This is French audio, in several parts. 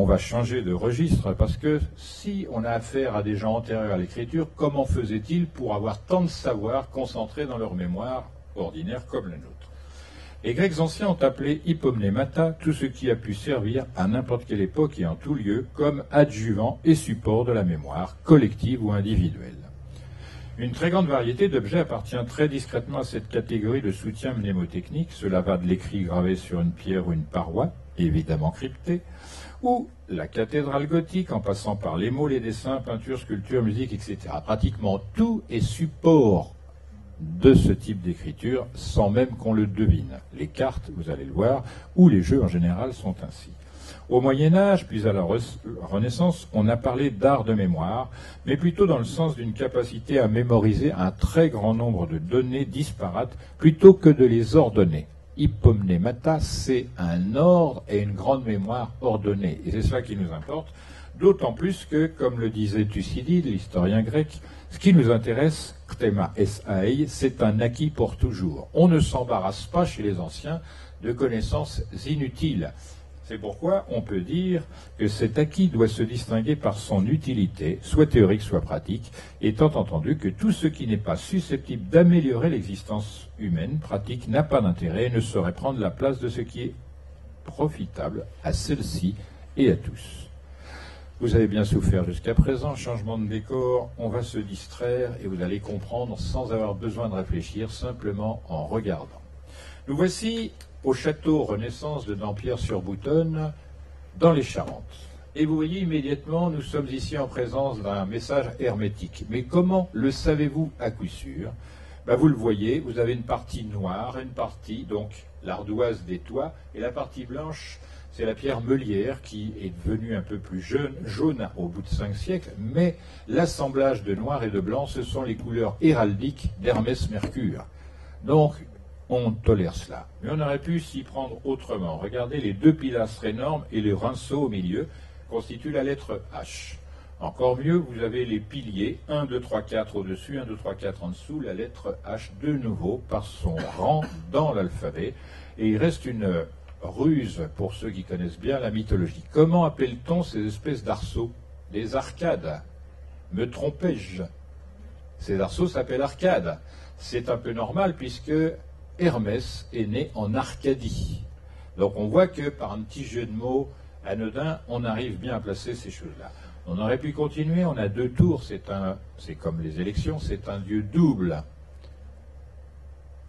On va changer de registre parce que si on a affaire à des gens antérieurs à l'écriture, comment faisaient-ils pour avoir tant de savoir concentré dans leur mémoire ordinaire comme la nôtre? Les Grecs anciens ont appelé hypomnémata tout ce qui a pu servir à n'importe quelle époque et en tout lieu comme adjuvant et support de la mémoire, collective ou individuelle. Une très grande variété d'objets appartient très discrètement à cette catégorie de soutien mnémotechnique. Cela va de l'écrit gravé sur une pierre ou une paroi, évidemment cryptée, ou la cathédrale gothique, en passant par les mots, les dessins, peintures, sculptures, musique, etc. Pratiquement tout est support de ce type d'écriture, sans même qu'on le devine. Les cartes, vous allez le voir, ou les jeux en général sont ainsi. Au Moyen-Âge, puis à la Renaissance, on a parlé d'art de mémoire, mais plutôt dans le sens d'une capacité à mémoriser un très grand nombre de données disparates, plutôt que de les ordonner. Hypomnémata, c'est un ordre et une grande mémoire ordonnée. Et c'est ça qui nous importe, d'autant plus que, comme le disait Thucydide, l'historien grec, ce qui nous intéresse, ktema esai, c'est un acquis pour toujours. On ne s'embarrasse pas chez les anciens de connaissances inutiles. C'est pourquoi on peut dire que cet acquis doit se distinguer par son utilité, soit théorique, soit pratique, étant entendu que tout ce qui n'est pas susceptible d'améliorer l'existence humaine pratique n'a pas d'intérêt et ne saurait prendre la place de ce qui est profitable à celle-ci et à tous. Vous avez bien souffert jusqu'à présent, changement de décor, on va se distraire et vous allez comprendre sans avoir besoin de réfléchir, simplement en regardant. Nous voici au château Renaissance de Dampierre-sur-Boutonne, dans les Charentes. Et vous voyez immédiatement, nous sommes ici en présence d'un message hermétique. Mais comment le savez-vous à coup sûr? Vous le voyez, vous avez une partie noire, une partie, donc l'ardoise des toits, et la partie blanche, c'est la pierre meulière qui est devenue un peu plus jaune au bout de 5 siècles, mais l'assemblage de noir et de blanc, ce sont les couleurs héraldiques d'Hermès Mercure. Donc, on tolère cela. Mais on aurait pu s'y prendre autrement. Regardez, les deux pilastres énormes et le rinceau au milieu constituent la lettre H. Encore mieux, vous avez les piliers, 1, 2, 3, 4 au-dessus, 1, 2, 3, 4 en dessous, la lettre H de nouveau par son rang dans l'alphabet. Et il reste une ruse pour ceux qui connaissent bien la mythologie. Comment appelle-t-on ces espèces d'arceaux? Des arcades. Me trompais-je? Ces arceaux s'appellent arcades. C'est un peu normal puisque Hermès est né en Arcadie. Donc on voit que par un petit jeu de mots anodin, on arrive bien à placer ces choses-là. On aurait pu continuer, on a 2 tours, c'est comme les élections, c'est un dieu double.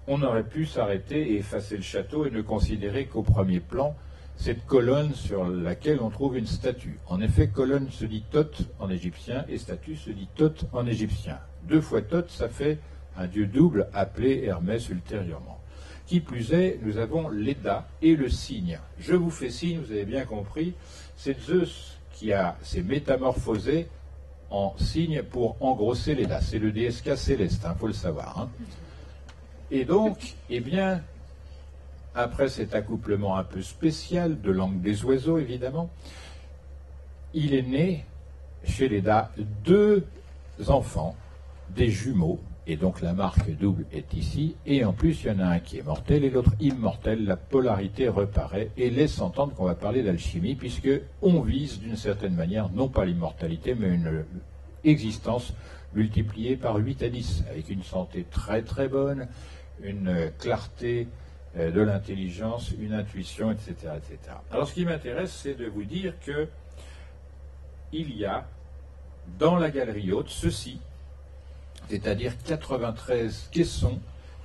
On aurait pu s'arrêter et effacer le château et ne considérer qu'au premier plan cette colonne sur laquelle on trouve une statue. En effet, colonne se dit Thoth en égyptien et statue se dit Thoth en égyptien. 2 fois Thoth, ça fait un dieu double appelé Hermès ultérieurement. Qui plus est, nous avons l'Eda et le cygne. Je vous fais signe, vous avez bien compris, c'est Zeus qui s'est métamorphosé en cygne pour engrosser l'Eda. C'est le DSK céleste, faut le savoir. Et donc, eh bien, après cet accouplement un peu spécial de langue des oiseaux, évidemment, il est né chez l'Eda 2 enfants, des jumeaux, Et donc la marque double est ici, et en plus il y en a un qui est mortel et l'autre immortel, la polarité reparaît et laisse entendre qu'on va parler d'alchimie, puisque on vise d'une certaine manière, non pas l'immortalité, mais une existence multipliée par 8 à 10, avec une santé très très bonne, une clarté de l'intelligence, une intuition, etc., etc. Alors ce qui m'intéresse, c'est de vous dire que il y a dans la galerie haute ceci, c'est-à-dire 93 caissons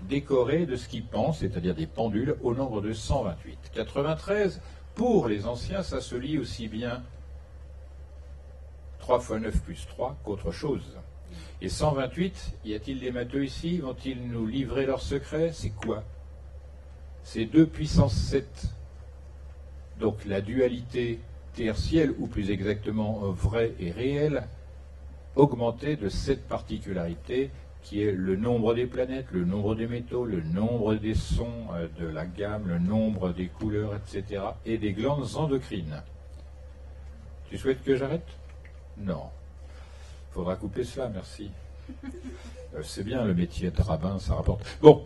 décorés de ce qu'ils pensent, c'est-à-dire des pendules, au nombre de 128. 93, pour les anciens, ça se lit aussi bien 3 x 9 plus 3 qu'autre chose. Et 128, y a-t-il des matheux ici? Vont-ils nous livrer leurs secrets? C'est quoi? C'est 2 puissance 7. Donc la dualité terre-ciel, ou plus exactement vrai et réel, augmenté de cette particularité qui est le nombre des planètes, le nombre des métaux, le nombre des sons de la gamme, le nombre des couleurs, etc. et des glandes endocrines. Tu souhaites que j'arrête? Non. Il faudra couper cela, merci. C'est bien le métier de rabbin, ça rapporte. Bon,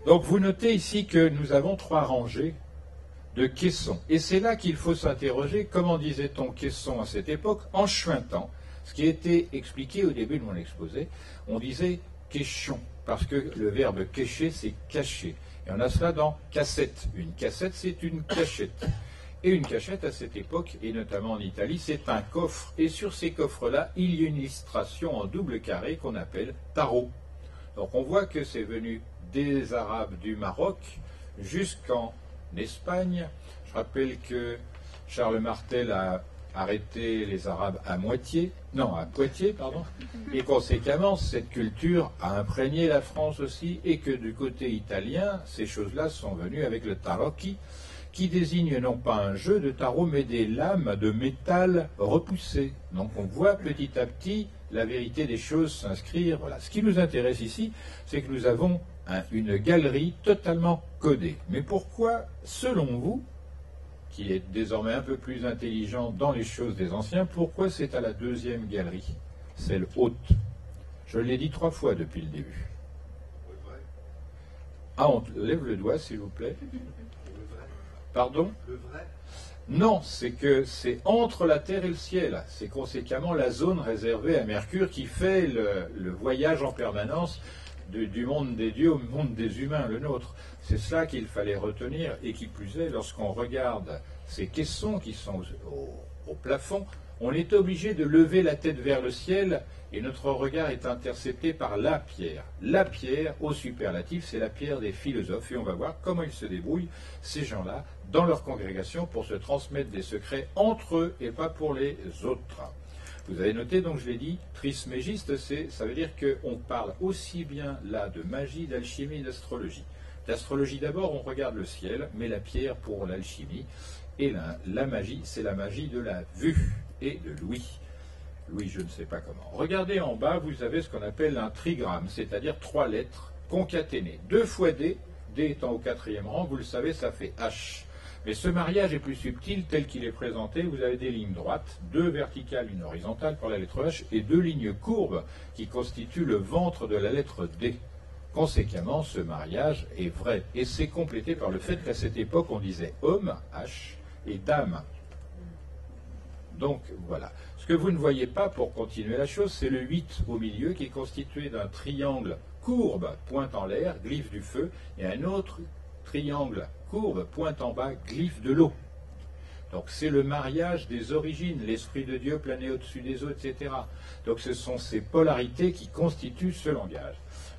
donc vous notez ici que nous avons 3 rangées de caissons. Et c'est là qu'il faut s'interroger, comment disait-on caisson à cette époque? En chuintant. Ce qui a été expliqué au début de mon exposé, on disait question, parce que le verbe cacher, c'est cacher. Et on a cela dans cassette. Une cassette, c'est une cachette. Et une cachette, à cette époque, et notamment en Italie, c'est un coffre. Et sur ces coffres-là, il y a une illustration en double carré qu'on appelle tarot. Donc on voit que c'est venu des Arabes du Maroc jusqu'en Espagne. Je rappelle que Charles Martel a arrêté les Arabes à Poitiers, pardon, et conséquemment, cette culture a imprégné la France aussi, et que du côté italien, ces choses-là sont venues avec le tarocchi, qui désigne non pas un jeu de tarot, mais des lames de métal repoussées. Donc on voit petit à petit la vérité des choses s'inscrire. Voilà. Ce qui nous intéresse ici, c'est que nous avons une galerie totalement codée. Mais pourquoi, selon vous, qui est désormais un peu plus intelligent dans les choses des anciens, pourquoi c'est à la deuxième galerie, celle haute? Je l'ai dit 3 fois depuis le début. Ah, on lève le doigt, s'il vous plaît. Pardon? Le vrai? Non, c'est que c'est entre la Terre et le ciel. C'est conséquemment la zone réservée à Mercure qui fait le voyage en permanence du monde des dieux au monde des humains, le nôtre. C'est cela qu'il fallait retenir, et qui plus est, lorsqu'on regarde ces caissons qui sont au plafond, on est obligé de lever la tête vers le ciel, et notre regard est intercepté par la pierre. La pierre, au superlatif, c'est la pierre des philosophes, et on va voir comment ils se débrouillent, ces gens-là, dans leur congrégation, pour se transmettre des secrets entre eux, et pas pour les autres. Vous avez noté, donc je l'ai dit, trismégiste, ça veut dire qu'on parle aussi bien là de magie, d'alchimie, d'astrologie. D'astrologie d'abord, on regarde le ciel, mais la pierre pour l'alchimie. Et la magie, c'est la magie de la vue et de l'ouïe. L'ouïe, je ne sais pas comment. Regardez en bas, vous avez ce qu'on appelle un trigramme, c'est-à-dire 3 lettres concaténées. 2 fois D, D étant au 4e rang, vous le savez, ça fait H. Mais ce mariage est plus subtil tel qu'il est présenté. Vous avez des lignes droites, 2 verticales, une horizontale pour la lettre H, et 2 lignes courbes qui constituent le ventre de la lettre D. Conséquemment, ce mariage est vrai. Et c'est complété par le fait qu'à cette époque, on disait homme, H, et dame. Donc, voilà. Ce que vous ne voyez pas, pour continuer la chose, c'est le 8 au milieu, qui est constitué d'un triangle courbe, pointe en l'air, glyphe du feu, et un autre triangle courbe, pointe en bas, glyphe de l'eau. Donc c'est le mariage des origines, l'Esprit de Dieu plané au-dessus des eaux, etc. Donc ce sont ces polarités qui constituent ce langage.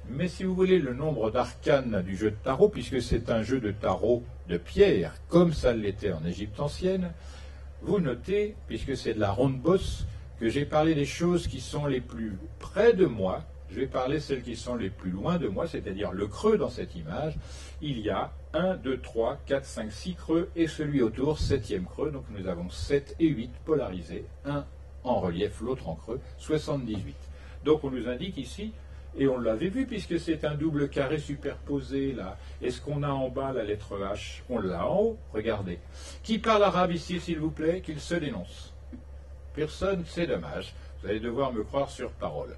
Mais si vous voulez, le nombre d'arcanes du jeu de tarot, puisque c'est un jeu de tarot de pierre, comme ça l'était en Égypte ancienne, vous notez, puisque c'est de la ronde bosse, que j'ai parlé des choses qui sont les plus près de moi. Je vais parler de celles qui sont les plus loin de moi, c'est-à-dire le creux dans cette image. Il y a 1, 2, 3, 4, 5, 6 creux, et celui autour, 7e creux. Donc nous avons 7 et 8 polarisés, un en relief, l'autre en creux, 78. Donc on nous indique ici, et on l'avait vu puisque c'est un double carré superposé là. Est-ce qu'on a en bas la lettre H? On l'a en haut, regardez. Qui parle arabe ici, s'il vous plaît? Qu'il se dénonce. Personne, c'est dommage. Vous allez devoir me croire sur parole.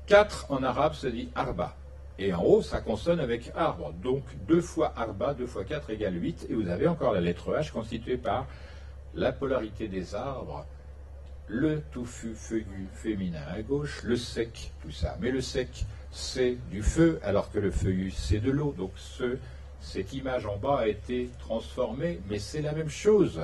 4 en arabe se dit arba. Et en haut, ça consonne avec arbre. Donc 2 fois arba, 2 fois 4 égale 8. Et vous avez encore la lettre H constituée par la polarité des arbres, le touffu feuillu féminin à gauche, le sec, tout ça. Mais le sec, c'est du feu, alors que le feuillu, c'est de l'eau. Donc cette image en bas a été transformée, mais c'est la même chose.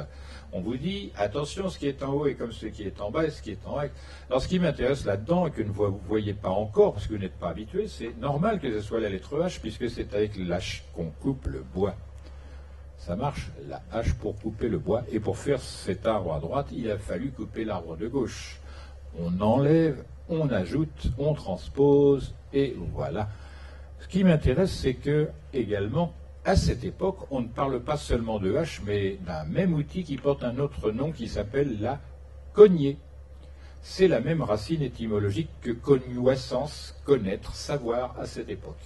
On vous dit, attention, ce qui est en haut est comme ce qui est en bas et ce qui est en haut. Alors ce qui m'intéresse là-dedans, et que vous ne voyez pas encore, parce que vous n'êtes pas habitué, c'est normal que ce soit la lettre H, puisque c'est avec l'H qu'on coupe le bois. Ça marche, la hache pour couper le bois. Et pour faire cet arbre à droite, il a fallu couper l'arbre de gauche. On enlève, on ajoute, on transpose, et voilà. Ce qui m'intéresse, c'est que, également, à cette époque, on ne parle pas seulement de hache, mais d'un même outil qui porte un autre nom qui s'appelle la cognée. C'est la même racine étymologique que cognoscence, connaître, savoir à cette époque.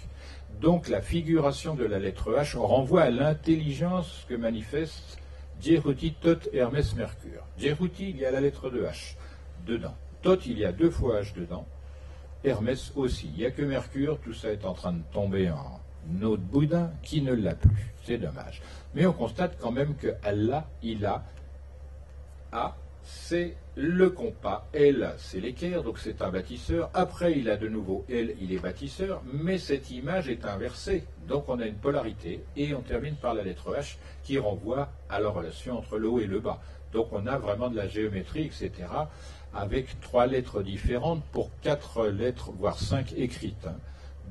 Donc la figuration de la lettre H renvoie à l'intelligence que manifeste Djerouti, Thoth, Hermès, Mercure. Djerouti, il y a la lettre de H dedans. Thoth, il y a 2 fois H dedans. Hermès aussi. Il n'y a que Mercure, tout ça est en train de tomber en eau de boudin, qui ne l'a plus. C'est dommage. Mais on constate quand même que Allah, il a A, c'est le compas, L, c'est l'équerre, donc c'est un bâtisseur. Après, il a de nouveau L, il est bâtisseur, mais cette image est inversée. Donc on a une polarité, et on termine par la lettre H, qui renvoie à la relation entre le haut et le bas. Donc on a vraiment de la géométrie, etc., avec 3 lettres différentes pour 4 lettres, voire 5 écrites.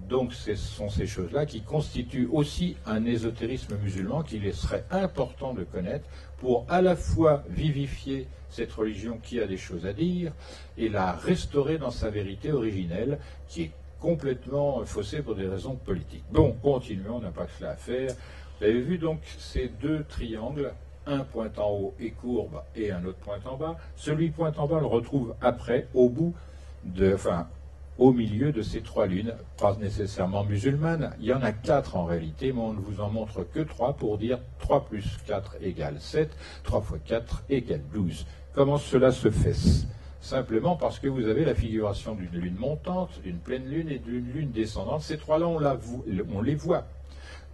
Donc ce sont ces choses-là qui constituent aussi un ésotérisme musulman qu'il serait important de connaître pour à la fois vivifier cette religion qui a des choses à dire et la restaurer dans sa vérité originelle qui est complètement faussée pour des raisons politiques. Bon, continuons, on n'a pas que cela à faire. Vous avez vu donc ces 2 triangles, un point en haut et courbe et un autre point en bas. Celui point en bas, on le retrouve après, au milieu de ces 3 lunes, pas nécessairement musulmanes. Il y en a 4 en réalité, mais on ne vous en montre que 3 pour dire 3 plus 4 égale 7, 3 fois 4 égale 12. Comment cela se fait? Simplement parce que vous avez la figuration d'une lune montante, d'une pleine lune et d'une lune descendante. Ces 3-là, on les voit.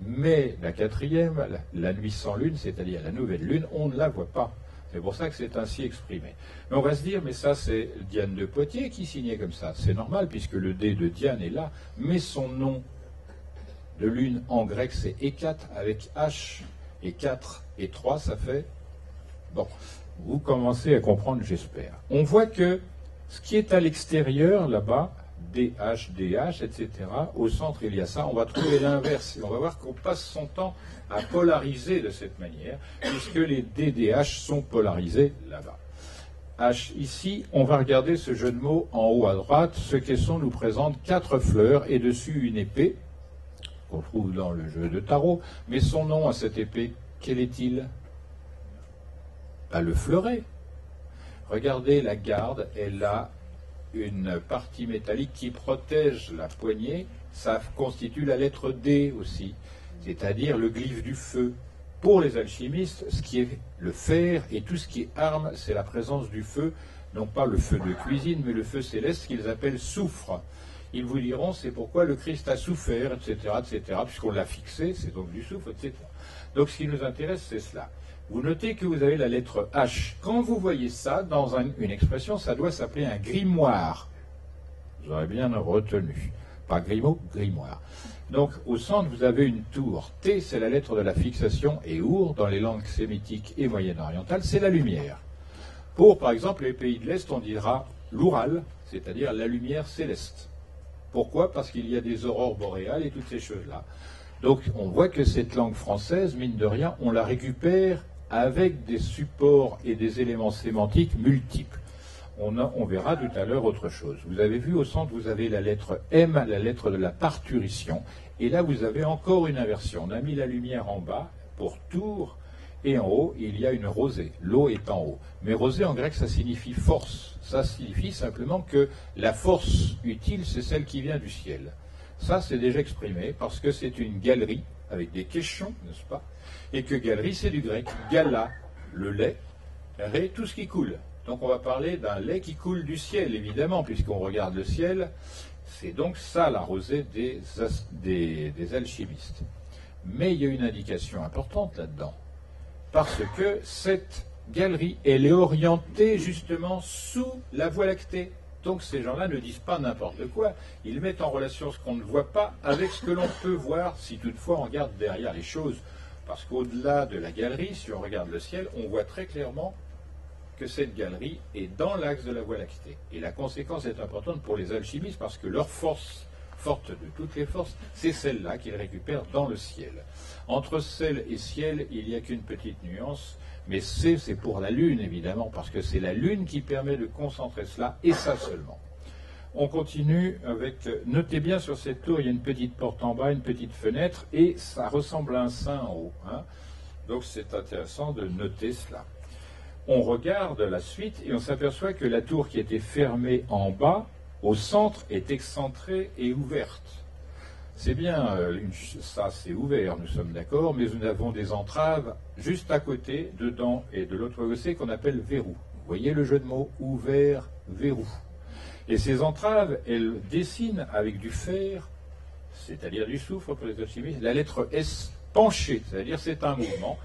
Mais la 4e, la nuit sans lune, c'est-à-dire la nouvelle lune, on ne la voit pas. C'est pour ça que c'est ainsi exprimé. Mais on va se dire, mais ça c'est Diane de Poitiers qui signait comme ça. C'est normal puisque le D de Diane est là, mais son nom de lune en grec c'est Hécat avec H et 4 et 3, ça fait... Bon, vous commencez à comprendre, j'espère. On voit que ce qui est à l'extérieur, là-bas, DH, DH, etc., au centre il y a ça, on va trouver l'inverse. Et on va voir qu'on passe son temps à polariser de cette manière, puisque les DDH sont polarisés là-bas. H ici, on va regarder ce jeu de mots en haut à droite. Ce caisson nous présente 4 fleurs et dessus une épée, qu'on trouve dans le jeu de tarot. Mais son nom à cette épée, quel est-il? Le fleuret. Regardez la garde, elle a une partie métallique qui protège la poignée. Ça constitue la lettre D aussi, c'est-à-dire le glyphe du feu. Pour les alchimistes, ce qui est le fer et tout ce qui est arme, c'est la présence du feu, non pas le feu de cuisine, mais le feu céleste qu'ils appellent soufre. Ils vous diront, c'est pourquoi le Christ a souffert, etc., puisqu'on l'a fixé, c'est donc du soufre, etc. Donc ce qui nous intéresse, c'est cela. Vous notez que vous avez la lettre H. Quand vous voyez ça dans une expression, ça doit s'appeler un grimoire. Vous aurez bien retenu. Pas grimaud, grimoire. Donc au centre, vous avez une tour. T, c'est la lettre de la fixation, et Our, dans les langues sémitiques et moyen-orientales, c'est la lumière. Pour, par exemple, les pays de l'Est, on dira l'Oural, c'est-à-dire la lumière céleste. Pourquoi? Parce qu'il y a des aurores boréales et toutes ces choses-là. Donc on voit que cette langue française, mine de rien, on la récupère avec des supports et des éléments sémantiques multiples. On verra tout à l'heure autre chose. Vous avez vu au centre, vous avez la lettre M, la lettre de la parturition. Et là, vous avez encore une inversion. On a mis la lumière en bas pour tour, et en haut, il y a une rosée. L'eau est en haut. Mais rosée, en grec, ça signifie force. Ça signifie simplement que la force utile, c'est celle qui vient du ciel. Ça, c'est déjà exprimé parce que c'est une galerie avec des questions, n'est-ce pas? Et que galerie, c'est du grec. Gala, le lait, ré, tout ce qui coule. Donc on va parler d'un lait qui coule du ciel, évidemment, puisqu'on regarde le ciel. C'est donc ça la rosée des alchimistes. Mais il y a une indication importante là-dedans, parce que cette galerie, elle est orientée justement sous la Voie lactée. Donc ces gens-là ne disent pas n'importe quoi, ils mettent en relation ce qu'on ne voit pas avec ce que l'on peut voir, si toutefois on regarde derrière les choses. Parce qu'au-delà de la galerie, si on regarde le ciel, on voit très clairement que cette galerie est dans l'axe de la Voie lactée. Et la conséquence est importante pour les alchimistes, parce que leur force, forte de toutes les forces, c'est celle-là qu'ils récupèrent dans le ciel. Entre ciel et ciel, il n'y a qu'une petite nuance, mais c'est pour la Lune, évidemment, parce que c'est la Lune qui permet de concentrer cela, et ça seulement. On continue avec, notez bien sur cette tour, il y a une petite porte en bas, une petite fenêtre, et ça ressemble à un sein en haut. Hein. Donc c'est intéressant de noter cela. On regarde la suite et on s'aperçoit que la tour qui était fermée en bas, au centre, est excentrée et ouverte. C'est bien, ça c'est ouvert, nous sommes d'accord, mais nous avons des entraves juste à côté, dedans et de l'autre côté, qu'on appelle verrou. Vous voyez le jeu de mots, ouvert, verrou. Et ces entraves, elles dessinent avec du fer, c'est-à-dire du soufre pour les alchimistes, la lettre S penchée, c'est-à-dire c'est un mouvement.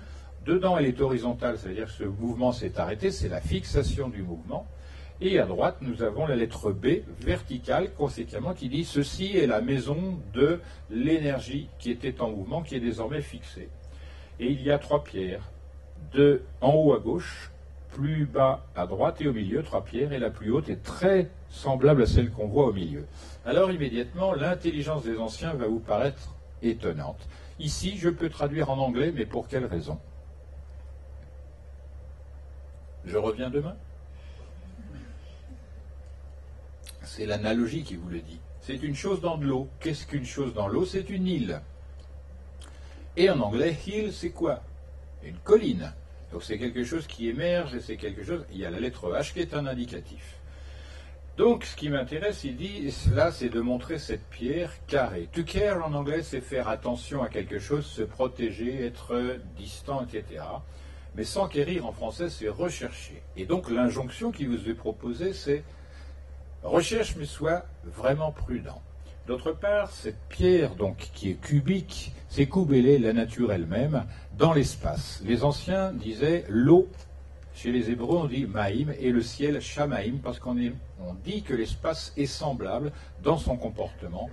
Dedans, elle est horizontale, c'est-à-dire que ce mouvement s'est arrêté, c'est la fixation du mouvement. Et à droite, nous avons la lettre B, verticale, conséquemment, qui dit « Ceci est la maison de l'énergie qui était en mouvement, qui est désormais fixée. » Et il y a 3 pierres, en haut à gauche, plus bas à droite et au milieu, 3 pierres, et la plus haute est très semblable à celle qu'on voit au milieu. Alors immédiatement, l'intelligence des anciens va vous paraître étonnante. Ici, je peux traduire en anglais, mais pour quelle raison ? Je reviens demain. C'est l'analogie qui vous le dit. C'est une chose dans de l'eau. Qu'est-ce qu'une chose dans l'eau? C'est une île. Et en anglais, hill, c'est quoi? Une colline. Donc c'est quelque chose qui émerge et c'est quelque chose... Il y a la lettre H qui est un indicatif. Donc ce qui m'intéresse, il dit, là, c'est de montrer cette pierre carrée. To care en anglais, c'est faire attention à quelque chose, se protéger, être distant, etc. Mais s'enquérir en français, c'est rechercher. Et donc l'injonction qui vous est proposée, c'est recherche, mais sois vraiment prudent. D'autre part, cette pierre, donc, qui est cubique, c'est Koubélé, la nature elle-même, dans l'espace. Les anciens disaient l'eau, chez les Hébreux, on dit Maïm, et le ciel Shamaïm, parce qu'on dit que l'espace est semblable dans son comportement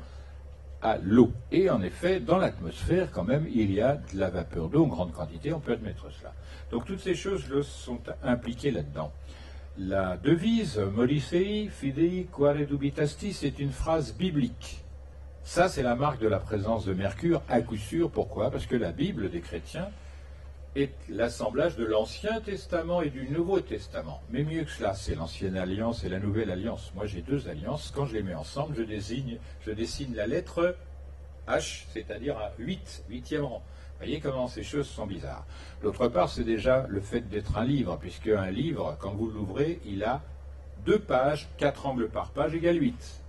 à l'eau. Et en effet, dans l'atmosphère, quand même, il y a de la vapeur d'eau en grande quantité, on peut admettre cela. Donc toutes ces choses sont impliquées là-dedans. La devise Molisei Fidei Quare Dubitasti, c'est une phrase biblique. Ça, c'est la marque de la présence de Mercure, à coup sûr. Pourquoi? Parce que la Bible des chrétiens est l'assemblage de l'Ancien Testament et du Nouveau Testament. Mais mieux que cela, c'est l'Ancienne Alliance et la Nouvelle Alliance. Moi, j'ai 2 alliances. Quand je les mets ensemble, je dessine la lettre H, c'est-à-dire à 8e rang. Vous voyez comment ces choses sont bizarres. D'autre part, c'est déjà le fait d'être un livre, puisque un livre, quand vous l'ouvrez, il a 2 pages, 4 angles par page égale 8.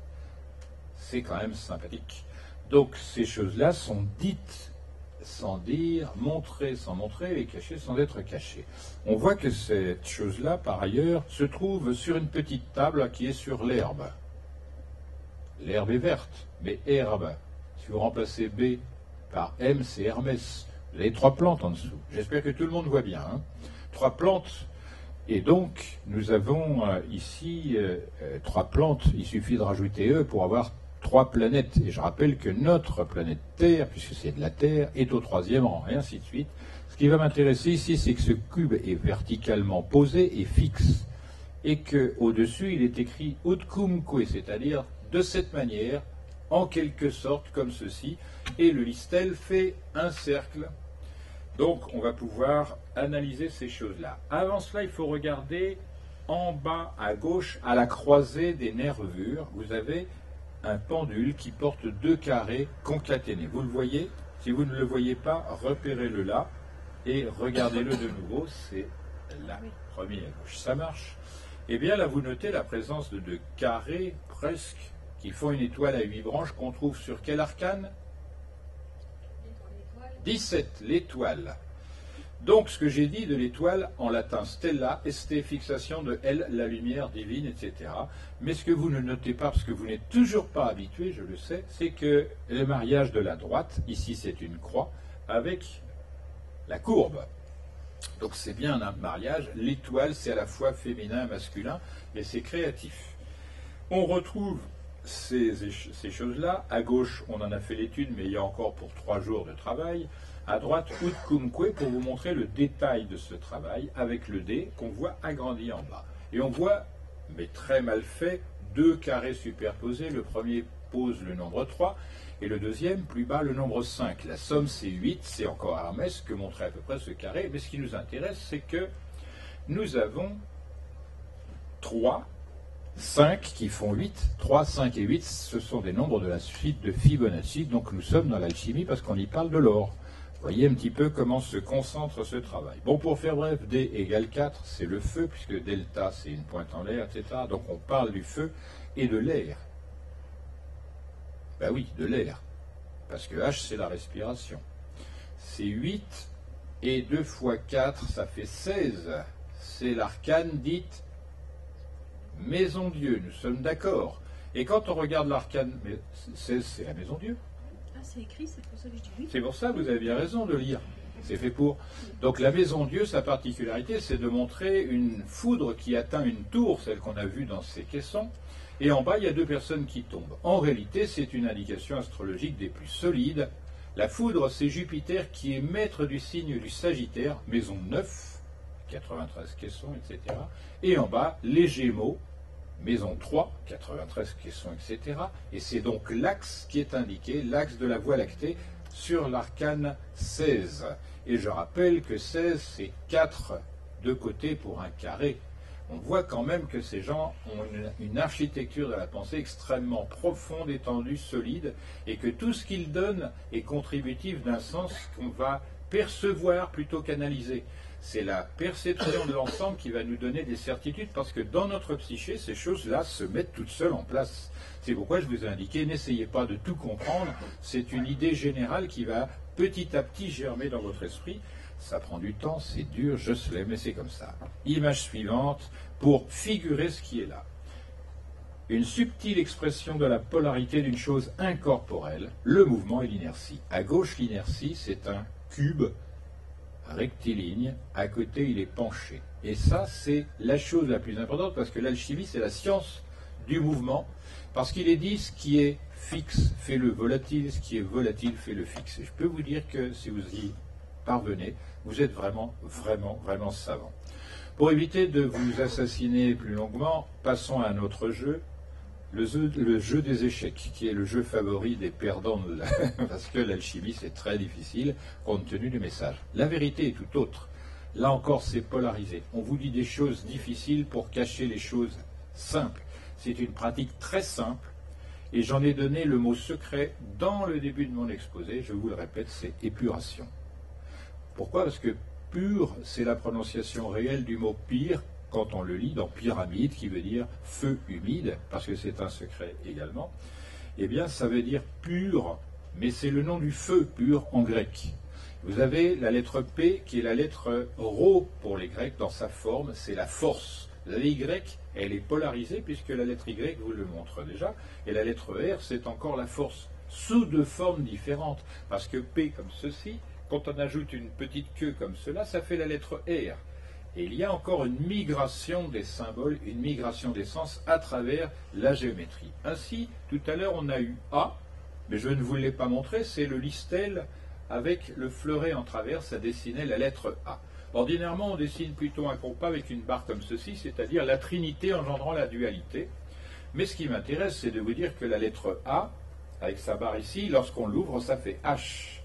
C'est quand même sympathique. Donc ces choses-là sont dites sans dire, montrées sans montrer et cachées sans être cachées. On voit que cette chose-là, par ailleurs, se trouve sur une petite table qui est sur l'herbe. L'herbe est verte, mais herbe. Si vous remplacez B par M, c'est Hermès. Vous avez 3 plantes en dessous. J'espère que tout le monde voit bien. 3 plantes. Et donc, nous avons ici 3 plantes. Il suffit de rajouter E pour avoir 3 planètes. Et je rappelle que notre planète Terre, puisque c'est de la Terre, est au 3e rang, et ainsi de suite. Ce qui va m'intéresser ici, c'est que ce cube est verticalement posé et fixe. Et qu'au-dessus, il est écrit Utcumque, c'est-à-dire de cette manière, en quelque sorte comme ceci, et le listel fait un cercle. Donc on va pouvoir analyser ces choses-là. Avant cela, il faut regarder en bas à gauche, à la croisée des nervures, vous avez un pendule qui porte 2 carrés concaténés. Vous le voyez? Si vous ne le voyez pas, repérez-le là et regardez-le de nouveau, c'est là, premier à gauche. Ça marche? Eh bien là, vous notez la présence de 2 carrés presque qui font une étoile à 8 branches qu'on trouve sur quel arcane? 17, l'étoile. Donc, ce que j'ai dit de l'étoile, en latin stella, est fixation de elle, la lumière divine, etc. Mais ce que vous ne notez pas, parce que vous n'êtes toujours pas habitué, je le sais, c'est que le mariage de la droite, ici c'est une croix, avec la courbe. Donc c'est bien un mariage. L'étoile, c'est à la fois féminin et masculin, et c'est créatif. On retrouve ces choses-là. À gauche, on en a fait l'étude, mais il y a encore pour 3 jours de travail. À droite, Utkumque, pour vous montrer le détail de ce travail, avec le dé qu'on voit agrandi en bas. Et on voit, mais très mal fait, 2 carrés superposés. Le premier pose le nombre 3, et le deuxième, plus bas, le nombre 5. La somme, c'est 8, c'est encore Hermès que montrait à peu près ce carré. Mais ce qui nous intéresse, c'est que nous avons 3, 5 qui font 8. 3, 5 et 8, ce sont des nombres de la suite de Fibonacci. Donc nous sommes dans l'alchimie parce qu'on y parle de l'or. Vous voyez un petit peu comment se concentre ce travail. Bon, pour faire bref, D égale 4, c'est le feu, puisque delta, c'est une pointe en l'air, etc. Donc on parle du feu et de l'air. Ben oui, de l'air. Parce que H, c'est la respiration. C'est 8, et 2 fois 4, ça fait 16. C'est l'arcane dite Maison Dieu, nous sommes d'accord. Et quand on regarde l'arcane 16, c'est la Maison Dieu. C'est écrit, c'est pour ça que je dis oui. C'est pour ça, vous avez bien raison de lire. C'est fait pour. Donc la Maison Dieu, sa particularité, c'est de montrer une foudre qui atteint une tour, celle qu'on a vue dans ces caissons, et en bas, il y a 2 personnes qui tombent. En réalité, c'est une indication astrologique des plus solides. La foudre, c'est Jupiter qui est maître du signe du Sagittaire, maison 9, 93 caissons, etc. Et en bas, les Gémeaux, maison 3, 93 caissons, etc. Et c'est donc l'axe qui est indiqué, l'axe de la Voie lactée, sur l'arcane 16. Et je rappelle que 16, c'est 4 de côté pour un carré. On voit quand même que ces gens ont une architecture de la pensée extrêmement profonde, étendue, solide, et que tout ce qu'ils donnent est contributif d'un sens qu'on va percevoir plutôt qu'analyser. C'est la perception de l'ensemble qui va nous donner des certitudes, parce que dans notre psyché, ces choses-là se mettent toutes seules en place. C'est pourquoi je vous ai indiqué, n'essayez pas de tout comprendre, c'est une idée générale qui va petit à petit germer dans votre esprit. Ça prend du temps, c'est dur, je sais, mais c'est comme ça. Image suivante, pour figurer ce qui est là. Une subtile expression de la polarité d'une chose incorporelle, le mouvement et l'inertie. À gauche, l'inertie, c'est un cube rectiligne, à côté il est penché. Et ça, c'est la chose la plus importante, parce que l'alchimie, c'est la science du mouvement, parce qu'il est dit, ce qui est fixe fait le volatile, ce qui est volatile fait le fixe. Et je peux vous dire que si vous y parvenez, vous êtes vraiment, vraiment, vraiment savant. Pour éviter de vous assassiner plus longuement, passons à un autre jeu, le jeu des échecs, qui est le jeu favori des perdants, parce que l'alchimie, c'est très difficile, compte tenu du message. La vérité est tout autre. Là encore, c'est polarisé. On vous dit des choses difficiles pour cacher les choses simples. C'est une pratique très simple, et j'en ai donné le mot secret dans le début de mon exposé. Je vous le répète, c'est épuration. Pourquoi? Parce que pur, c'est la prononciation réelle du mot pire, quand on le lit dans pyramide, qui veut dire feu humide, parce que c'est un secret également. Eh bien, ça veut dire pur, mais c'est le nom du feu pur en grec. Vous avez la lettre P, qui est la lettre Rho pour les Grecs, dans sa forme, c'est la force. La Y, elle est polarisée, puisque la lettre Y vous le montre déjà, et la lettre R, c'est encore la force, sous 2 formes différentes, parce que P comme ceci, quand on ajoute une petite queue comme cela, ça fait la lettre R. Et il y a encore une migration des symboles, une migration des sens à travers la géométrie. Ainsi, tout à l'heure, on a eu A, mais je ne vous l'ai pas montré, c'est le listel avec le fleuret en travers, ça dessinait la lettre A. Ordinairement, on dessine plutôt un compas avec une barre comme ceci, c'est-à-dire la trinité engendrant la dualité. Mais ce qui m'intéresse, c'est de vous dire que la lettre A, avec sa barre ici, lorsqu'on l'ouvre, ça fait H.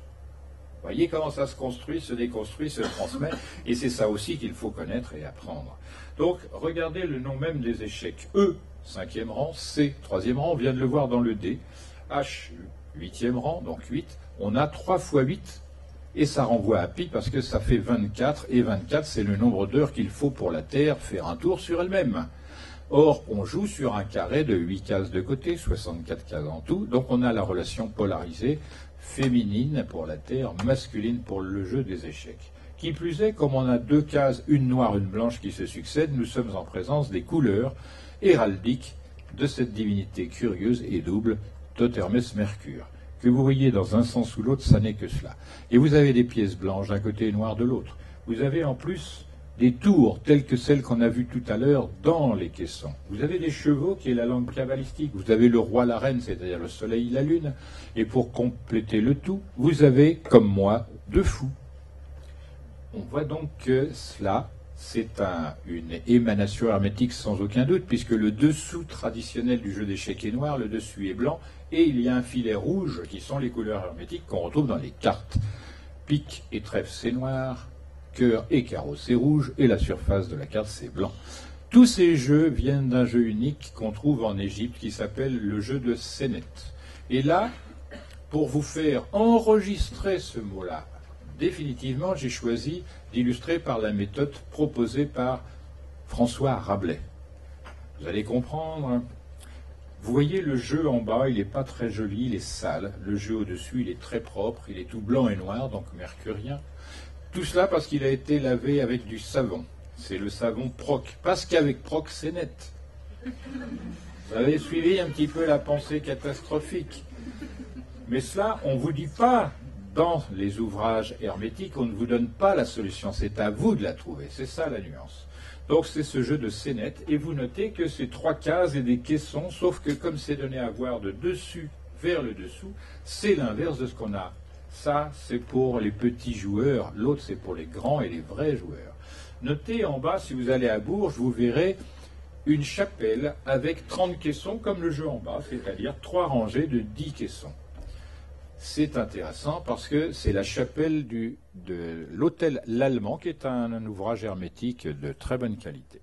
Vous voyez comment ça se construit, se déconstruit, se transmet, et c'est ça aussi qu'il faut connaître et apprendre. Donc, regardez le nom même des échecs. E, 5e rang, C, 3e rang, on vient de le voir dans le D. H, 8e rang, donc 8. On a 3 fois 8, et ça renvoie à pi parce que ça fait 24, et 24, c'est le nombre d'heures qu'il faut pour la Terre faire un tour sur elle-même. Or, on joue sur un carré de 8 cases de côté, 64 cases en tout, donc on a la relation polarisée, féminine pour la Terre, masculine pour le jeu des échecs. Qui plus est, comme on a deux cases, une noire, une blanche qui se succèdent, nous sommes en présence des couleurs héraldiques de cette divinité curieuse et double, Thoth Mercure. Que vous voyez dans un sens ou l'autre, ça n'est que cela. Et vous avez des pièces blanches d'un côté et noires de l'autre. Vous avez en plus des tours telles que celles qu'on a vues tout à l'heure dans les caissons. Vous avez des chevaux qui est la langue cabalistique. Vous avez le roi, la reine, c'est-à-dire le soleil, la lune. Et pour compléter le tout, vous avez, comme moi, deux fous. On voit donc que cela, c'est une émanation hermétique sans aucun doute, puisque le dessous traditionnel du jeu d'échecs est noir, le dessus est blanc, et il y a un filet rouge qui sont les couleurs hermétiques qu'on retrouve dans les cartes. Pique et trèfle, c'est noir, cœur et carreau, c'est rouge, et la surface de la carte, c'est blanc. Tous ces jeux viennent d'un jeu unique qu'on trouve en Égypte qui s'appelle le jeu de Sénet. Et là, pour vous faire enregistrer ce mot-là, définitivement, j'ai choisi d'illustrer par la méthode proposée par François Rabelais. Vous allez comprendre. Vous voyez le jeu en bas, il n'est pas très joli, il est sale. Le jeu au-dessus, il est très propre, il est tout blanc et noir, donc mercurien. Tout cela parce qu'il a été lavé avec du savon. C'est le savon Proc. Parce qu'avec Proc, c'est net. Vous avez suivi un petit peu la pensée catastrophique. Mais cela, on ne vous dit pas dans les ouvrages hermétiques, on ne vous donne pas la solution. C'est à vous de la trouver. C'est ça la nuance. Donc c'est ce jeu de Sénet. Et vous notez que c'est trois cases et des caissons, sauf que comme c'est donné à voir de dessus vers le dessous, c'est l'inverse de ce qu'on a. Ça, c'est pour les petits joueurs. L'autre, c'est pour les grands et les vrais joueurs. Notez en bas, si vous allez à Bourges, vous verrez une chapelle avec 30 caissons, comme le jeu en bas, c'est-à-dire 3 rangées de 10 caissons. C'est intéressant parce que c'est la chapelle de l'hôtel L'Allemand, qui est un ouvrage hermétique de très bonne qualité.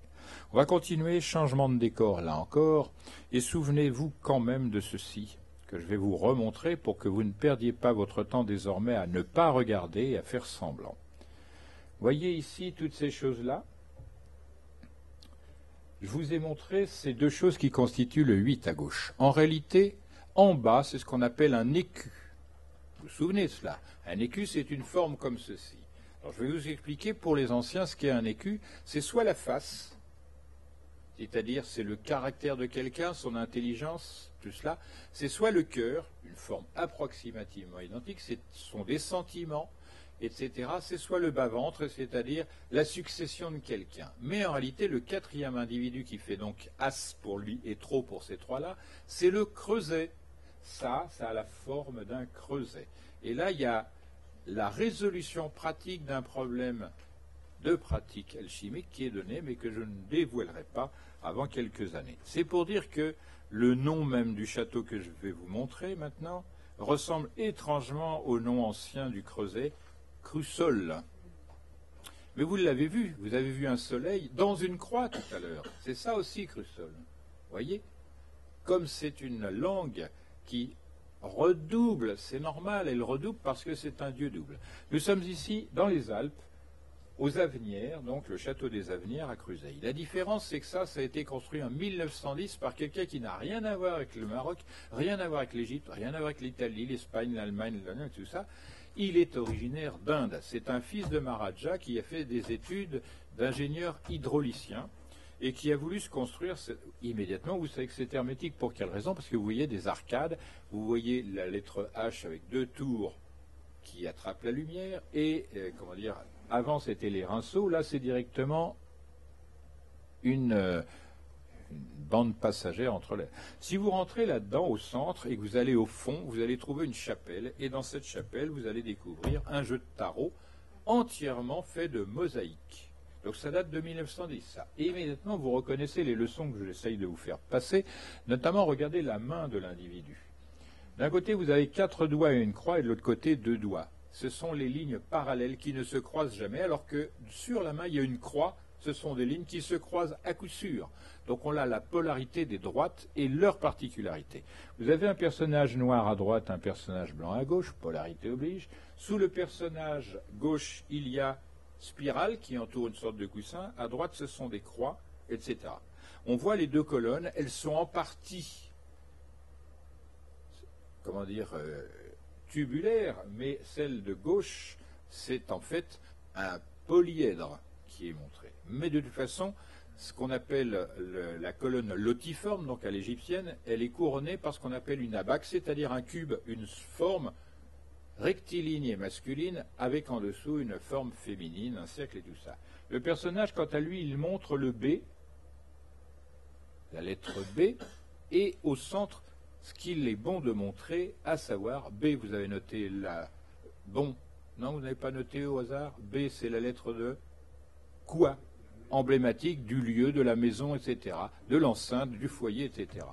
On va continuer, changement de décor là encore, et souvenez-vous quand même de ceci, que je vais vous remontrer pour que vous ne perdiez pas votre temps désormais à ne pas regarder et à faire semblant. Voyez ici toutes ces choses-là. Je vous ai montré ces deux choses qui constituent le 8 à gauche. En réalité, en bas, c'est ce qu'on appelle un écu. Vous vous souvenez de cela? Un écu, c'est une forme comme ceci. Alors, je vais vous expliquer pour les anciens ce qu'est un écu. C'est soit la face, c'est-à-dire c'est le caractère de quelqu'un, son intelligence, tout cela. C'est soit le cœur, une forme approximativement identique, ce sont des sentiments, etc. C'est soit le bas-ventre, c'est-à-dire la succession de quelqu'un. Mais en réalité, le quatrième individu qui fait donc as pour lui et trop pour ces trois-là, c'est le creuset. Ça a la forme d'un creuset. Et là, il y a la résolution pratique d'un problème de pratique alchimique qui est donné, mais que je ne dévoilerai pas avant quelques années. C'est pour dire que le nom même du château que je vais vous montrer maintenant ressemble étrangement au nom ancien du creuset, Crussol. Mais vous l'avez vu, vous avez vu un soleil dans une croix tout à l'heure. C'est ça aussi Crussol. Voyez? Comme c'est une langue qui redouble, c'est normal, elle redouble parce que c'est un dieu double. Nous sommes ici dans les Alpes, aux Avenières, donc le château des Avenières à Cruseilles. La différence, c'est que ça a été construit en 1910 par quelqu'un qui n'a rien à voir avec le Maroc, rien à voir avec l'Égypte, rien à voir avec l'Italie, l'Espagne, l'Allemagne, tout ça. Il est originaire d'Inde. C'est un fils de Maharaja qui a fait des études d'ingénieur hydraulicien et qui a voulu se construire immédiatement. Vous savez que c'est hermétique. Pour quelle raison? Parce que vous voyez des arcades, vous voyez la lettre H avec deux tours qui attrapent la lumière et, avant c'était les rinceaux, là c'est directement une bande passagère entre les... Si vous rentrez là-dedans au centre et que vous allez au fond, vous allez trouver une chapelle et dans cette chapelle vous allez découvrir un jeu de tarot entièrement fait de mosaïques. Donc ça date de 1910, ça. Et immédiatement, vous reconnaissez les leçons que j'essaye de vous faire passer, notamment regardez la main de l'individu. D'un côté, vous avez 4 doigts et une croix, et de l'autre côté, 2 doigts. Ce sont les lignes parallèles qui ne se croisent jamais, alors que sur la main, il y a une croix. Ce sont des lignes qui se croisent à coup sûr. Donc on a la polarité des droites et leur particularité. Vous avez un personnage noir à droite, un personnage blanc à gauche, polarité oblige. Sous le personnage gauche, il y a spirale qui entoure une sorte de coussin. À droite, ce sont des croix, etc. On voit les deux colonnes, elles sont en partie, tubulaires, mais celle de gauche, c'est en fait un polyèdre qui est montré. Mais de toute façon, ce qu'on appelle la colonne lotiforme, donc à l'égyptienne, elle est couronnée par ce qu'on appelle une abaque, c'est-à-dire un cube, une forme rectiligne et masculine, avec en dessous une forme féminine, un cercle et tout ça. Le personnage, quant à lui, il montre le B, la lettre B, et au centre, ce qu'il est bon de montrer, à savoir, B, vous avez noté la... Bon, non, vous n'avez pas noté au hasard? B, c'est la lettre de quoi? Emblématique du lieu, de la maison, etc., de l'enceinte, du foyer, etc.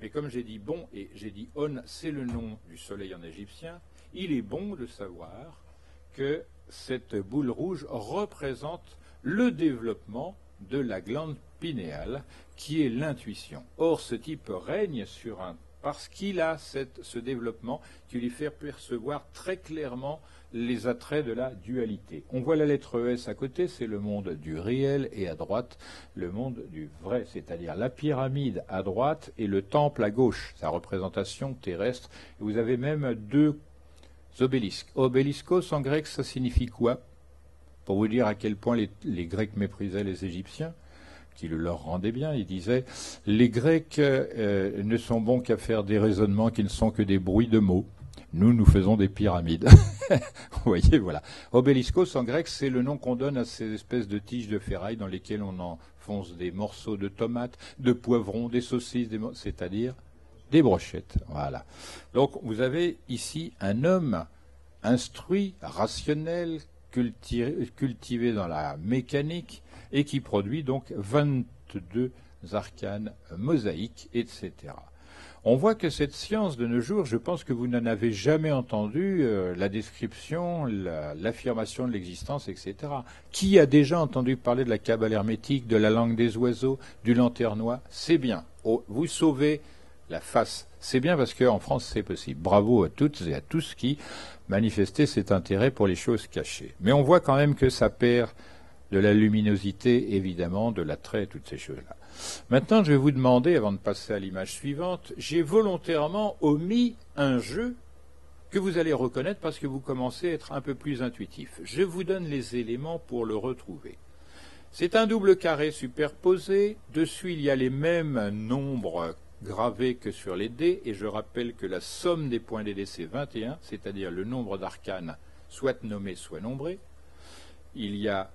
Mais comme j'ai dit bon et j'ai dit on, c'est le nom du soleil en égyptien, il est bon de savoir que cette boule rouge représente le développement de la glande pinéale, qui est l'intuition. Or, ce type règne sur un... parce qu'il a ce développement qui lui fait percevoir très clairement les attraits de la dualité. On voit la lettre S à côté, c'est le monde du réel, et à droite, le monde du vrai, c'est-à-dire la pyramide à droite et le temple à gauche, sa représentation terrestre. Et vous avez même deux obélisques. Obéliskos, en grec, ça signifie quoi? Pour vous dire à quel point les Grecs méprisaient les Égyptiens, qui le leur rendait bien, ils disaient « Les Grecs ne sont bons qu'à faire des raisonnements qui ne sont que des bruits de mots. Nous faisons des pyramides. » Vous voyez, voilà. Obéliskos, en grec, c'est le nom qu'on donne à ces espèces de tiges de ferraille dans lesquelles on enfonce des morceaux de tomates, de poivrons, des saucisses, c'est-à-dire des brochettes. Voilà. Donc, vous avez ici un homme instruit, rationnel, cultivé dans la mécanique, et qui produit donc 22 arcanes mosaïques, etc. On voit que cette science de nos jours, je pense que vous n'en avez jamais entendu la description, l'affirmation de l'existence, etc. Qui a déjà entendu parler de la Kabbale hermétique, de la langue des oiseaux, du lanternois? C'est bien. Oh, vous sauvez la face. C'est bien parce qu'en France, c'est possible. Bravo à toutes et à tous qui manifestaient cet intérêt pour les choses cachées. Mais on voit quand même que ça perd de la luminosité, évidemment, de l'attrait, toutes ces choses-là. Maintenant, je vais vous demander, avant de passer à l'image suivante, j'ai volontairement omis un jeu que vous allez reconnaître parce que vous commencez à être un peu plus intuitif. Je vous donne les éléments pour le retrouver. C'est un double carré superposé. Dessus, il y a les mêmes nombres gravés que sur les dés, et je rappelle que la somme des points des dés, c'est 21, c'est-à-dire le nombre d'arcanes soit nommé, soit nombré. Il y a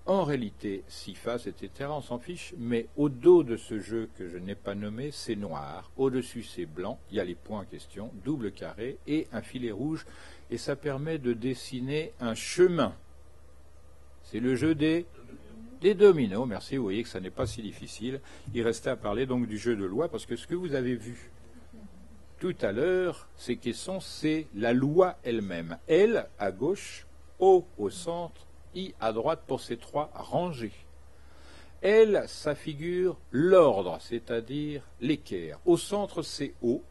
en réalité 6 faces, etc., on s'en fiche, mais au dos de ce jeu que je n'ai pas nommé, c'est noir, au-dessus c'est blanc, il y a les points en question, double carré, et un filet rouge, et ça permet de dessiner un chemin. C'est le jeu des dominos, merci, vous voyez que ça n'est pas si difficile. Il restait à parler donc du jeu de loi, parce que ce que vous avez vu tout à l'heure, ces caissons, c'est la loi elle-même. L à gauche, O au centre, I à droite pour ces 3 rangées. L, ça figure l'ordre, c'est-à-dire l'équerre. Au centre, c'est O,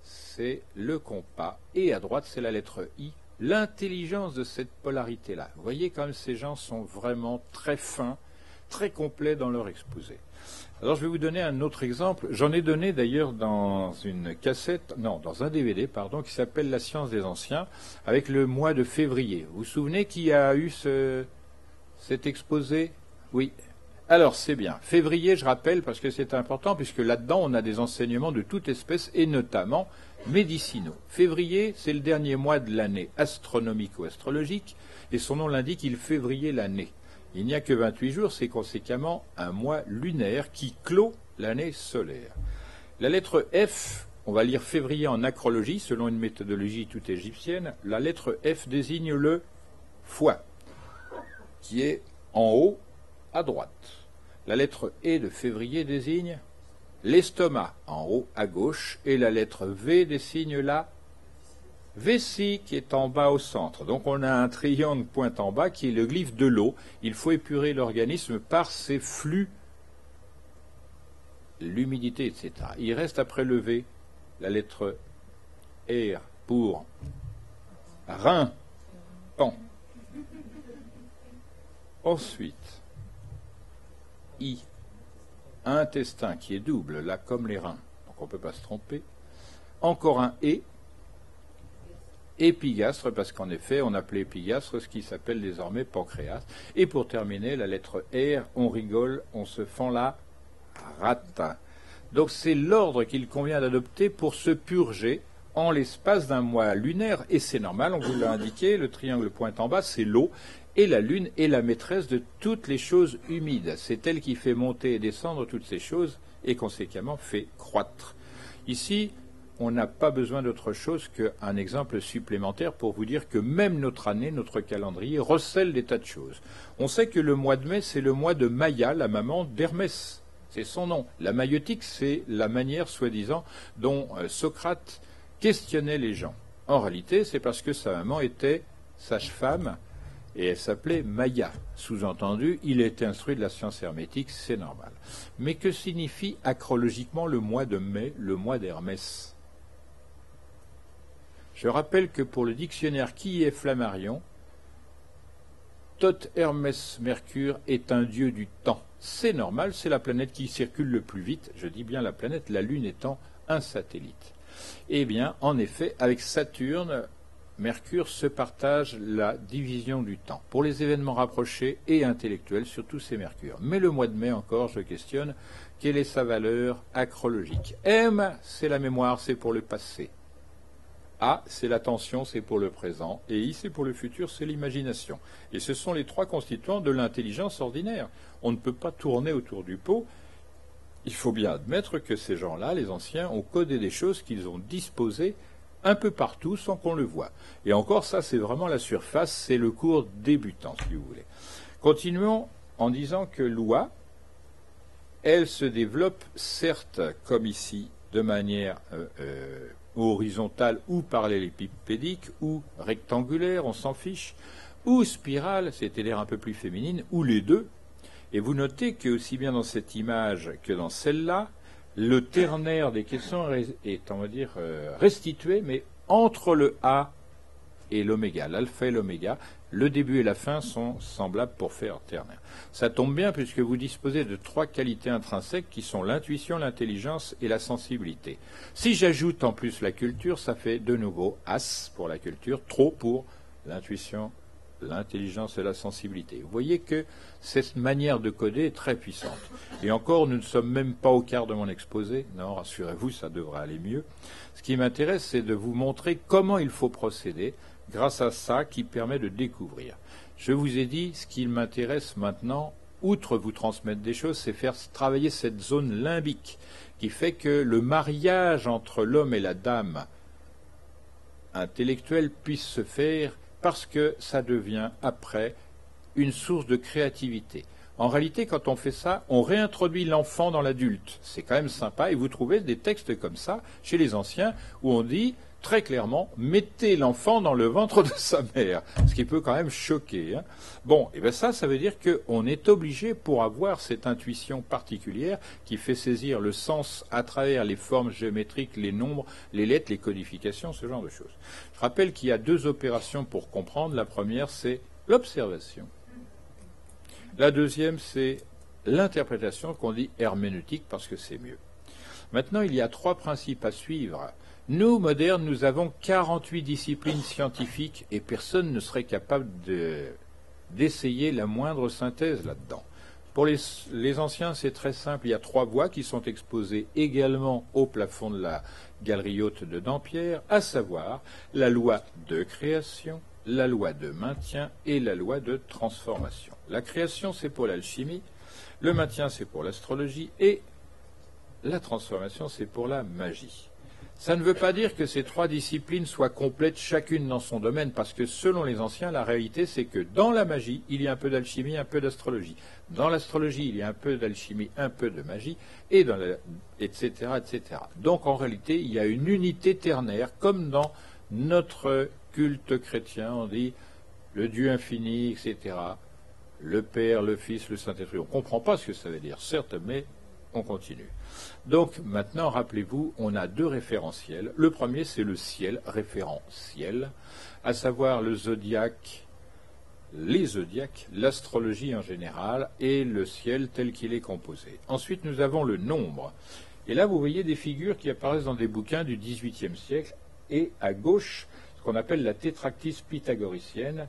c'est le compas, et à droite, c'est la lettre I, l'intelligence de cette polarité-là. Vous voyez comme ces gens sont vraiment très fins, très complets dans leur exposé. Alors je vais vous donner un autre exemple. J'en ai donné d'ailleurs dans une cassette, non, dans un DVD, pardon, qui s'appelle La science des anciens, avec le mois de février. Vous vous souvenez qui a eu cet exposé? Oui. Alors c'est bien. Février, je rappelle, parce que c'est important, puisque là-dedans on a des enseignements de toute espèce, et notamment médicinaux. Février, c'est le dernier mois de l'année astronomico-astrologique, et son nom l'indique, il février l'année. Il n'y a que 28 jours, c'est conséquemment un mois lunaire qui clôt l'année solaire. La lettre F, on va lire février en acrologie, selon une méthodologie toute égyptienne, la lettre F désigne le foie, qui est en haut à droite. La lettre E de février désigne l'estomac, en haut à gauche, et la lettre V désigne la vessie qui est en bas au centre. Donc on a un triangle pointe en bas qui est le glyphe de l'eau. Il faut épurer l'organisme par ses flux, l'humidité, etc. Il reste après le V la lettre R pour rein, pan. Ensuite, I, intestin qui est double, là comme les reins. Donc on ne peut pas se tromper. Encore un E, épigastre, parce qu'en effet, on appelait épigastre ce qui s'appelle désormais pancréas. Et pour terminer, la lettre R, on rigole, on se fend la rate. Donc c'est l'ordre qu'il convient d'adopter pour se purger en l'espace d'un mois lunaire, et c'est normal, on vous l'a indiqué, le triangle pointe en bas, c'est l'eau, et la lune est la maîtresse de toutes les choses humides. C'est elle qui fait monter et descendre toutes ces choses, et conséquemment fait croître. Ici, on n'a pas besoin d'autre chose qu'un exemple supplémentaire pour vous dire que même notre année, notre calendrier, recèle des tas de choses. On sait que le mois de mai, c'est le mois de Maïa, la maman d'Hermès. C'est son nom. La maïeutique, c'est la manière, soi-disant, dont Socrate questionnait les gens. En réalité, c'est parce que sa maman était sage-femme et elle s'appelait Maïa. Sous-entendu, il était instruit de la science hermétique, c'est normal. Mais que signifie acrologiquement le mois de mai, le mois d'Hermès? Je rappelle que pour le dictionnaire Qui est Flammarion, Tot Hermès Mercure est un dieu du temps. C'est normal, c'est la planète qui circule le plus vite, je dis bien la planète, la Lune étant un satellite. Eh bien, en effet, avec Saturne, Mercure se partage la division du temps. Pour les événements rapprochés et intellectuels, surtout c'est Mercure. Mais le mois de mai encore, je questionne, quelle est sa valeur acrologique? M, c'est la mémoire, c'est pour le passé. A, c'est l'attention, c'est pour le présent. Et I, c'est pour le futur, c'est l'imagination. Et ce sont les trois constituants de l'intelligence ordinaire. On ne peut pas tourner autour du pot. Il faut bien admettre que ces gens-là, les anciens, ont codé des choses qu'ils ont disposées un peu partout sans qu'on le voie. Et encore, ça, c'est vraiment la surface, c'est le cours débutant, si vous voulez. Continuons en disant que l'oie, elle se développe, certes, comme ici, de manière horizontale ou parallélépipédique, ou rectangulaire, on s'en fiche, ou spirale, c'est-à-dire un peu plus féminine, ou les deux. Et vous notez que, aussi bien dans cette image que dans celle-là, le ternaire des questions est, on va dire, restitué, mais entre le A et l'oméga, l'alpha et l'oméga, le début et la fin sont semblables pour faire ternaire. Ça tombe bien puisque vous disposez de trois qualités intrinsèques qui sont l'intuition, l'intelligence et la sensibilité. Si j'ajoute en plus la culture, ça fait de nouveau as pour la culture, trop pour l'intuition, l'intelligence et la sensibilité. Vous voyez que cette manière de coder est très puissante. Et encore, nous ne sommes même pas au quart de mon exposé. Non, rassurez-vous, ça devrait aller mieux. Ce qui m'intéresse, c'est de vous montrer comment il faut procéder grâce à ça qui permet de découvrir. Je vous ai dit, ce qui m'intéresse maintenant, outre vous transmettre des choses, c'est faire travailler cette zone limbique qui fait que le mariage entre l'homme et la dame intellectuelle puisse se faire parce que ça devient, après, une source de créativité. En réalité, quand on fait ça, on réintroduit l'enfant dans l'adulte. C'est quand même sympa, et vous trouvez des textes comme ça, chez les anciens, où on dit, très clairement, mettez l'enfant dans le ventre de sa mère, ce qui peut quand même choquer. Hein. Bon, et bien ça veut dire qu'on est obligé, pour avoir cette intuition particulière, qui fait saisir le sens à travers les formes géométriques, les nombres, les lettres, les codifications, ce genre de choses. Je rappelle qu'il y a deux opérations pour comprendre. La première, c'est l'observation. La deuxième, c'est l'interprétation, qu'on dit herméneutique, parce que c'est mieux. Maintenant, il y a trois principes à suivre. Nous, modernes, nous avons 48 disciplines scientifiques et personne ne serait capable d'essayer la moindre synthèse là-dedans. Pour les anciens, c'est très simple. Il y a trois voies qui sont exposées également au plafond de la galerie haute de Dampierre, à savoir la loi de création, la loi de maintien et la loi de transformation. La création, c'est pour l'alchimie, le maintien, c'est pour l'astrologie et la transformation, c'est pour la magie. Ça ne veut pas dire que ces trois disciplines soient complètes chacune dans son domaine, parce que selon les anciens, la réalité c'est que dans la magie, il y a un peu d'alchimie, un peu d'astrologie. Dans l'astrologie, il y a un peu d'alchimie, un peu de magie, et dans etc., etc. Donc en réalité, il y a une unité ternaire, comme dans notre culte chrétien, on dit le Dieu infini, etc., le Père, le Fils, le Saint-Esprit. On ne comprend pas ce que ça veut dire, certes, mais on continue. Donc maintenant, rappelez-vous, on a deux référentiels. Le premier, c'est le ciel, référent ciel, à savoir le zodiaque, les zodiaques, l'astrologie en général, et le ciel tel qu'il est composé. Ensuite, nous avons le nombre. Et là, vous voyez des figures qui apparaissent dans des bouquins du XVIIIe siècle, et à gauche, ce qu'on appelle la tétractys pythagoricienne.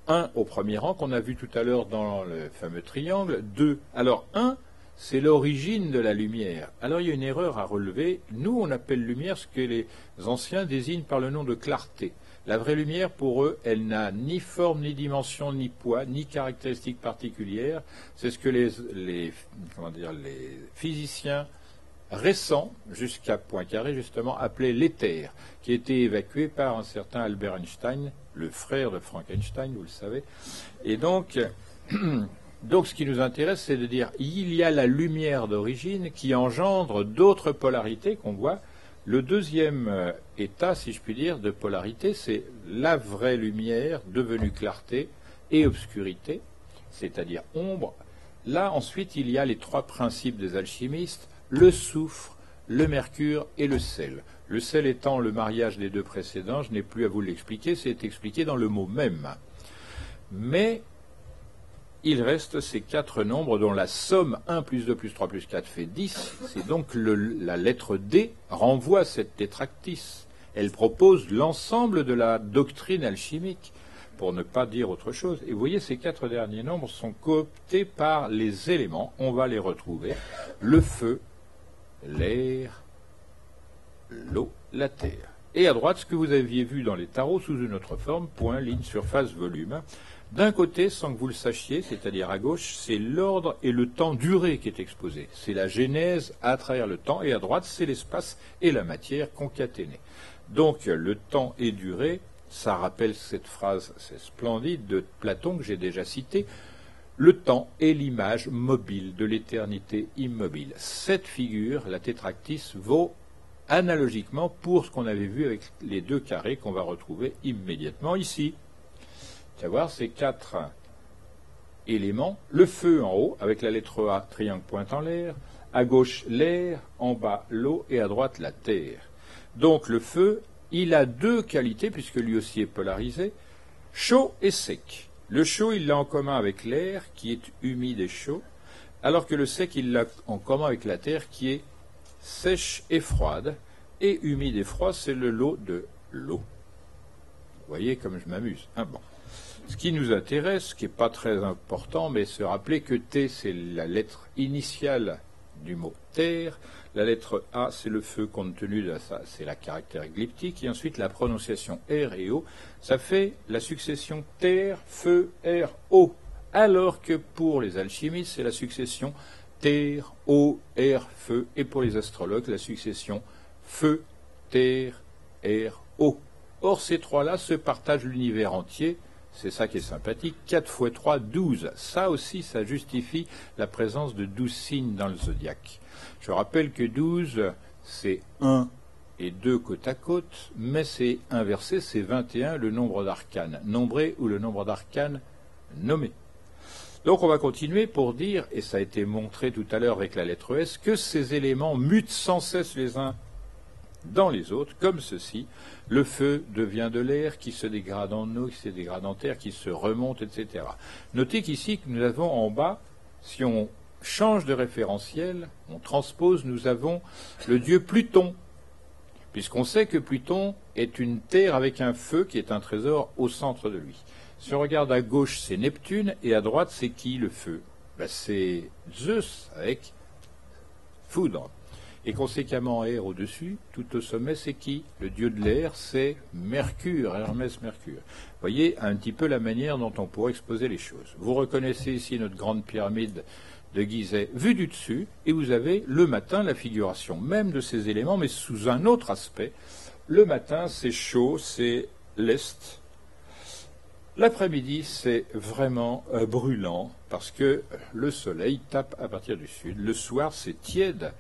1 au premier rang, qu'on a vu tout à l'heure dans le fameux triangle. 2. Alors 1, c'est l'origine de la lumière. Alors il y a une erreur à relever. Nous, on appelle lumière ce que les anciens désignent par le nom de clarté. La vraie lumière, pour eux, elle n'a ni forme, ni dimension, ni poids, ni caractéristiques particulières. C'est ce que les physiciens récents, jusqu'à Poincaré justement, appelaient l'éther, qui a été évacué par un certain Albert Einstein, le frère de Frank Einstein, vous le savez. Et donc ce qui nous intéresse, c'est de dire il y a la lumière d'origine qui engendre d'autres polarités qu'on voit. Le deuxième état, si je puis dire, de polarité, c'est la vraie lumière devenue clarté et obscurité, c'est-à-dire ombre. Là, ensuite, il y a les 3 principes des alchimistes, le soufre, le mercure et le sel. Le sel étant le mariage des 2 précédents, je n'ai plus à vous l'expliquer, c'est expliqué dans le mot même. Mais il reste ces 4 nombres dont la somme 1 plus 2 plus 3 plus 4 fait 10. C'est donc la lettre D renvoie à cette tétractys. Elle propose l'ensemble de la doctrine alchimique, pour ne pas dire autre chose. Et vous voyez, ces 4 derniers nombres sont cooptés par les éléments. On va les retrouver. Le feu, l'air, l'eau, la terre. Et à droite, ce que vous aviez vu dans les tarots sous une autre forme, point, ligne, surface, volume. D'un côté, sans que vous le sachiez, c'est-à-dire à gauche, c'est l'ordre et le temps duré qui est exposé. C'est la genèse à travers le temps, et à droite, c'est l'espace et la matière concaténés. Donc, le temps et durée, ça rappelle cette phrase, c'est splendide, de Platon que j'ai déjà citée. Le temps est l'image mobile de l'éternité immobile. Cette figure, la tétractys, vaut analogiquement pour ce qu'on avait vu avec les 2 carrés qu'on va retrouver immédiatement ici. À voir ces 4 éléments, le feu en haut, avec la lettre A, triangle pointant l'air, à gauche l'air, en bas l'eau, et à droite la terre. Donc le feu, il a 2 qualités, puisque lui aussi est polarisé, chaud et sec. Le chaud, il l'a en commun avec l'air, qui est humide et chaud, alors que le sec, il l'a en commun avec la terre, qui est sèche et froide, et humide et froid, c'est le lot de l'eau. Vous voyez comme je m'amuse. Bon. Ce qui nous intéresse, ce qui n'est pas très important, mais se rappeler que T, c'est la lettre initiale du mot terre, la lettre A, c'est le feu compte tenu de ça, c'est la caractère glyptique, et ensuite la prononciation R et O, ça fait la succession terre, feu, air, eau, alors que pour les alchimistes, c'est la succession terre, eau, air, feu, et pour les astrologues, la succession feu, terre, air, eau. Or, ces 3-là se partagent l'univers entier. C'est ça qui est sympathique. 4 fois 3, 12. Ça aussi, ça justifie la présence de 12 signes dans le zodiaque. Je rappelle que 12, c'est 1 et 2 côte à côte, mais c'est inversé, c'est 21, le nombre d'arcanes nombrés ou le nombre d'arcanes nommés. Donc on va continuer pour dire, et ça a été montré tout à l'heure avec la lettre S, que ces éléments mutent sans cesse les uns dans les autres, comme ceci. Le feu devient de l'air qui se dégrade en eau, qui se dégrade en terre, qui se remonte, etc. Notez qu'ici, que nous avons en bas, si on change de référentiel, on transpose, nous avons le dieu Pluton, puisqu'on sait que Pluton est une terre avec un feu qui est un trésor au centre de lui. Si on regarde à gauche, c'est Neptune, et à droite, c'est qui le feu? C'est Zeus avec foudre. Et conséquemment, air au-dessus, tout au sommet, c'est qui? Le dieu de l'air, c'est Mercure, Hermès Mercure. Vous voyez un petit peu la manière dont on pourrait exposer les choses. Vous reconnaissez ici notre grande pyramide de Gizeh vue du dessus, et vous avez le matin la figuration même de ces éléments, mais sous un autre aspect. Le matin, c'est chaud, c'est l'est. L'après-midi, c'est vraiment brûlant, parce que le soleil tape à partir du sud. Le soir, c'est tiède.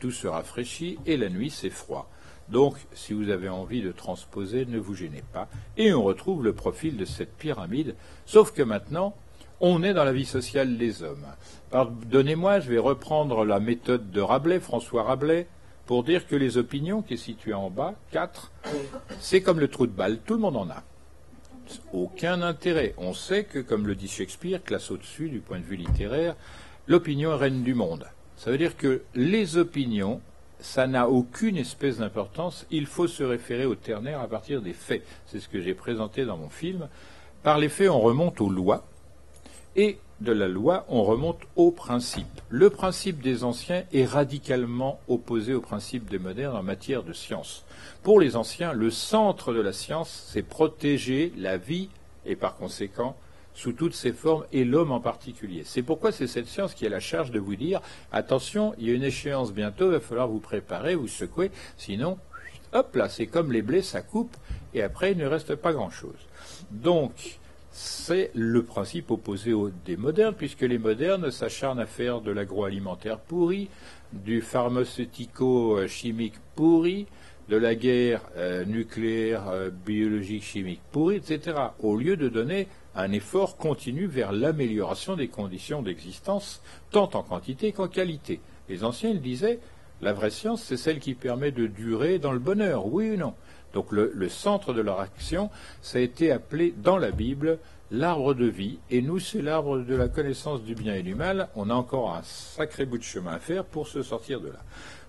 Tout se rafraîchit, et la nuit, c'est froid. Donc, si vous avez envie de transposer, ne vous gênez pas. Et on retrouve le profil de cette pyramide, sauf que maintenant, on est dans la vie sociale des hommes. Pardonnez-moi, je vais reprendre la méthode de Rabelais, François Rabelais, pour dire que les opinions, qui est située en bas, 4, c'est comme le trou de balle, tout le monde en a. Aucun intérêt. On sait que, comme le dit Shakespeare, classe au-dessus, du point de vue littéraire, l'opinion est reine du monde. Ça veut dire que les opinions, ça n'a aucune espèce d'importance. Il faut se référer au ternaire à partir des faits. C'est ce que j'ai présenté dans mon film. Par les faits, on remonte aux lois, et de la loi, on remonte aux principes. Le principe des anciens est radicalement opposé au principe des modernes en matière de science. Pour les anciens, le centre de la science, c'est protéger la vie, et par conséquent, sous toutes ses formes, et l'homme en particulier. C'est pourquoi c'est cette science qui a la charge de vous dire « Attention, il y a une échéance bientôt, il va falloir vous préparer, vous secouer, sinon, hop là, c'est comme les blés, ça coupe, et après, il ne reste pas grand-chose. » Donc, c'est le principe opposé des modernes, puisque les modernes s'acharnent à faire de l'agroalimentaire pourri, du pharmaceutico-chimique pourri, de la guerre nucléaire, biologique, chimique pourrie, etc., au lieu de donner un effort continu vers l'amélioration des conditions d'existence, tant en quantité qu'en qualité. Les anciens, ils disaient, la vraie science, c'est celle qui permet de durer dans le bonheur, oui ou non. Donc le centre de leur action, ça a été appelé dans la Bible l'arbre de vie, et nous, c'est l'arbre de la connaissance du bien et du mal. On a encore un sacré bout de chemin à faire pour se sortir de là.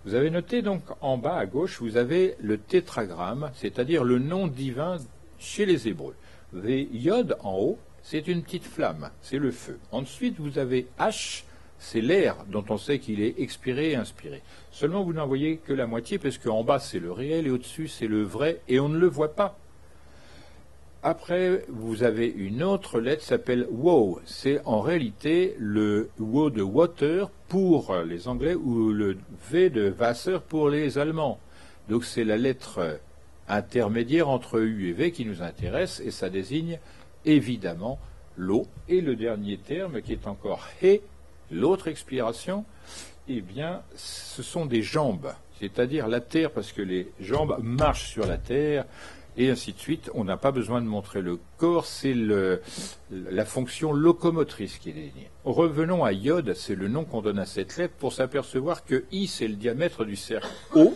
Vous avez noté donc en bas à gauche, vous avez le tétragramme, c'est-à-dire le nom divin chez les Hébreux. Vous avez Yod en haut, c'est une petite flamme, c'est le feu. Ensuite, vous avez H, c'est l'air dont on sait qu'il est expiré et inspiré. Seulement, vous n'en voyez que la moitié, parce qu'en bas, c'est le réel, et au-dessus, c'est le vrai, et on ne le voit pas. Après, vous avez une autre lettre qui s'appelle WOW. C'est en réalité le WO de water pour les Anglais, ou le V de Wasser pour les Allemands. Donc c'est la lettre intermédiaire entre U et V qui nous intéresse, et ça désigne évidemment l'eau. Et le dernier terme, qui est encore He, l'autre expiration, eh bien, ce sont des jambes, c'est-à-dire la terre, parce que les jambes marchent sur la terre, et ainsi de suite. On n'a pas besoin de montrer le corps, c'est la fonction locomotrice qui est désignée. Revenons à Yod, c'est le nom qu'on donne à cette lettre, pour s'apercevoir que I, c'est le diamètre du cercle O,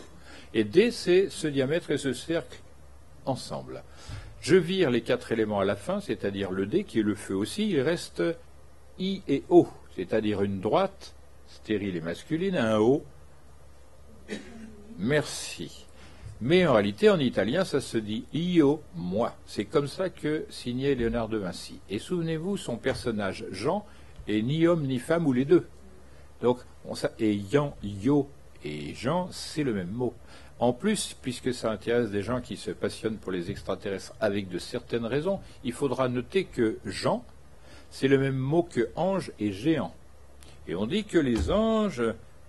et D, c'est ce diamètre et ce cercle ensemble. Je vire les 4 éléments à la fin, c'est-à-dire le D, qui est le feu aussi, il reste I et O, c'est-à-dire une droite, stérile et masculine, un O. Merci. Mais en réalité, en italien, ça se dit io, moi. C'est comme ça que signait Léonard de Vinci. Et souvenez-vous, son personnage Jean est ni homme ni femme, ou les deux. Donc, et Yan, Io et Jean, c'est le même mot. En plus, puisque ça intéresse des gens qui se passionnent pour les extraterrestres avec de certaines raisons, il faudra noter que Jean, c'est le même mot que ange et géant. Et on dit que les anges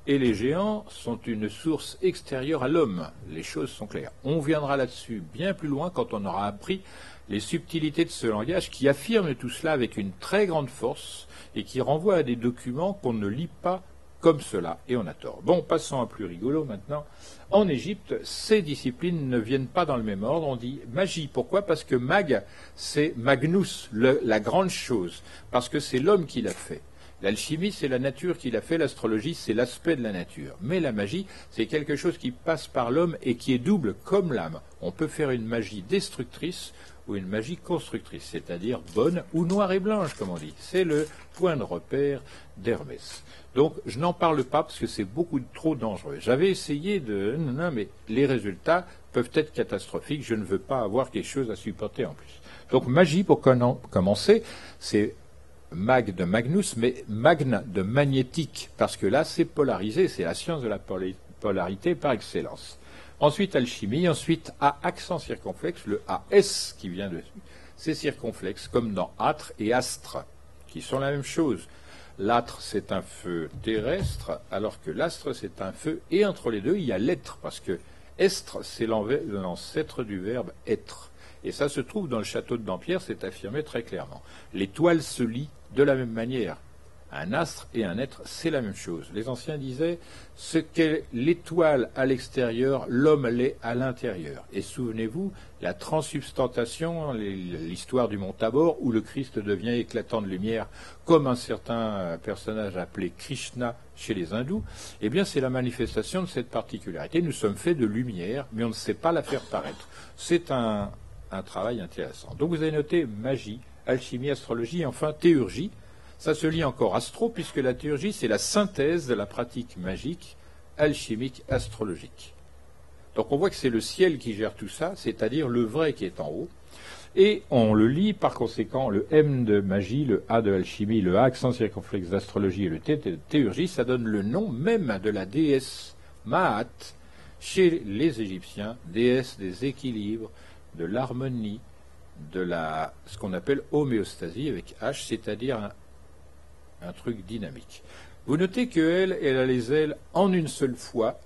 et les géants sont une source extérieure à l'homme. Les choses sont claires. On viendra là-dessus bien plus loin quand on aura appris les subtilités de ce langage qui affirme tout cela avec une très grande force et qui renvoie à des documents qu'on ne lit pas comme cela, et on a tort. Bon, passons à plus rigolo maintenant. En Égypte, ces disciplines ne viennent pas dans le même ordre. On dit magie. Pourquoi? Parce que mag, c'est magnus, la grande chose, parce que c'est l'homme qui l'a fait. L'alchimie, c'est la nature qui l'a fait, l'astrologie, c'est l'aspect de la nature. Mais la magie, c'est quelque chose qui passe par l'homme et qui est double comme l'âme. On peut faire une magie destructrice ou une magie constructrice, c'est-à-dire bonne ou noire et blanche, comme on dit. C'est le point de repère d'Hermès. Donc, je n'en parle pas parce que c'est beaucoup trop dangereux. J'avais essayé mais les résultats peuvent être catastrophiques. Je ne veux pas avoir quelque chose à supporter en plus. Donc, magie, pour commencer, c'est mag de Magnus, mais magne de magnétique, parce que là, c'est polarisé, c'est la science de la polarité par excellence. Ensuite, alchimie, ensuite, A, accent circonflexe, le AS qui vient dessus. C'est circonflexe, comme dans âtre et astre, qui sont la même chose. L'âtre, c'est un feu terrestre, alors que l'astre, c'est un feu, et entre les deux, il y a l'être, parce que estre, c'est l'ancêtre du verbe être. Et ça se trouve dans le château de Dampierre, c'est affirmé très clairement. L'étoile se lie de la même manière. Un astre et un être, c'est la même chose. Les anciens disaient, ce qu'est l'étoile à l'extérieur, l'homme l'est à l'intérieur. Et souvenez-vous, la transsubstantation, l'histoire du mont Tabor, où le Christ devient éclatant de lumière, comme un certain personnage appelé Krishna chez les hindous, eh bien c'est la manifestation de cette particularité. Nous sommes faits de lumière, mais on ne sait pas la faire paraître. C'est un travail intéressant. Donc vous avez noté magie, alchimie, astrologie, et enfin théurgie. Ça se lie encore astro, puisque la théurgie, c'est la synthèse de la pratique magique alchimique astrologique. Donc on voit que c'est le ciel qui gère tout ça, c'est-à-dire le vrai qui est en haut. Et on le lit par conséquent, le M de magie, le A de alchimie, le A accent circonflexe d'astrologie et le T de théurgie, ça donne le nom même de la déesse Maat chez les Égyptiens, déesse des équilibres, de l'harmonie, de ce qu'on appelle homéostasie avec H, c'est-à-dire un truc dynamique. Vous notez qu'elle a les ailes en une seule fois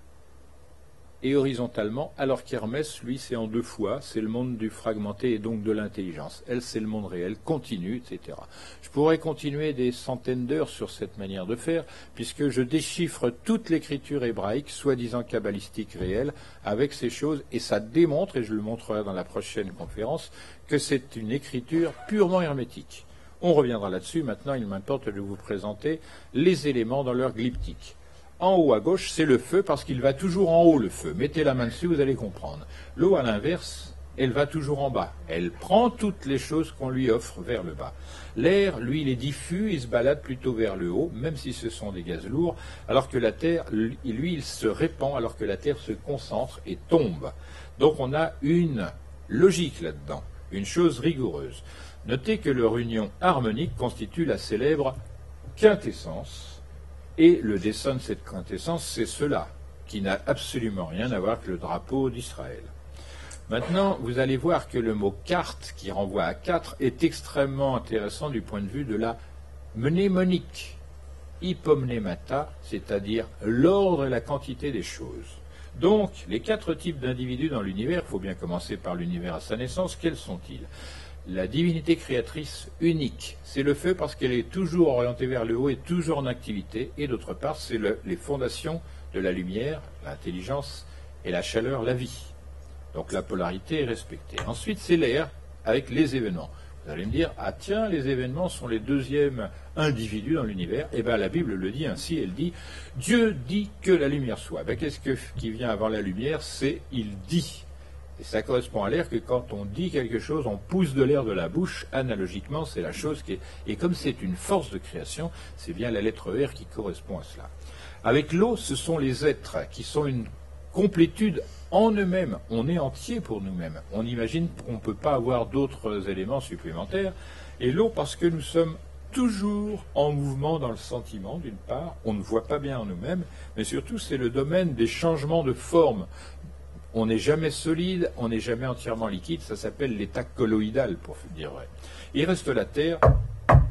et horizontalement, alors qu'Hermès, lui, c'est en deux fois, c'est le monde du fragmenté et donc de l'intelligence. Elle, c'est le monde réel, continu, etc. Je pourrais continuer des centaines d'heures sur cette manière de faire, puisque je déchiffre toute l'écriture hébraïque, soi-disant kabbalistique réelle, avec ces choses, et ça démontre, et je le montrerai dans la prochaine conférence, que c'est une écriture purement hermétique. On reviendra là-dessus, maintenant il m'importe de vous présenter les éléments dans leur glyptique. En haut à gauche, c'est le feu, parce qu'il va toujours en haut, le feu. Mettez la main dessus, vous allez comprendre. L'eau, à l'inverse, elle va toujours en bas. Elle prend toutes les choses qu'on lui offre vers le bas. L'air, lui, il est diffus, il se balade plutôt vers le haut, même si ce sont des gaz lourds, alors que la terre, lui, il se répand, alors que la terre se concentre et tombe. Donc on a une logique là-dedans, une chose rigoureuse. Notez que leur union harmonique constitue la célèbre quintessence. Et le dessin de cette quintessence, c'est cela, qui n'a absolument rien à voir avec le drapeau d'Israël. Maintenant, vous allez voir que le mot carte, qui renvoie à 4, est extrêmement intéressant du point de vue de la mnémonique. Hypomnémata, c'est-à-dire l'ordre et la quantité des choses. Donc, les 4 types d'individus dans l'univers, il faut bien commencer par l'univers à sa naissance, quels sont-ils ? La divinité créatrice unique, c'est le feu parce qu'elle est toujours orientée vers le haut et toujours en activité, et d'autre part, c'est les fondations de la lumière, l'intelligence et la chaleur, la vie. Donc la polarité est respectée. Ensuite, c'est l'air avec les événements. Vous allez me dire, ah tiens, les événements sont les deuxièmes individus dans l'univers. Eh bien, la Bible le dit ainsi, elle dit, Dieu dit que la lumière soit. Ben, qu'est-ce qui vient avant la lumière? C'est il dit. Et ça correspond à l'air que quand on dit quelque chose, on pousse de l'air de la bouche. Analogiquement, c'est la chose qui est... Et comme c'est une force de création, c'est bien la lettre R qui correspond à cela. Avec l'eau, ce sont les êtres qui sont une complétude en eux-mêmes. On est entier pour nous-mêmes. On imagine qu'on ne peut pas avoir d'autres éléments supplémentaires. Et l'eau, parce que nous sommes toujours en mouvement dans le sentiment, d'une part, on ne voit pas bien en nous-mêmes, mais surtout c'est le domaine des changements de forme. On n'est jamais solide, on n'est jamais entièrement liquide, ça s'appelle l'état colloïdal, pour dire vrai. Il reste la Terre,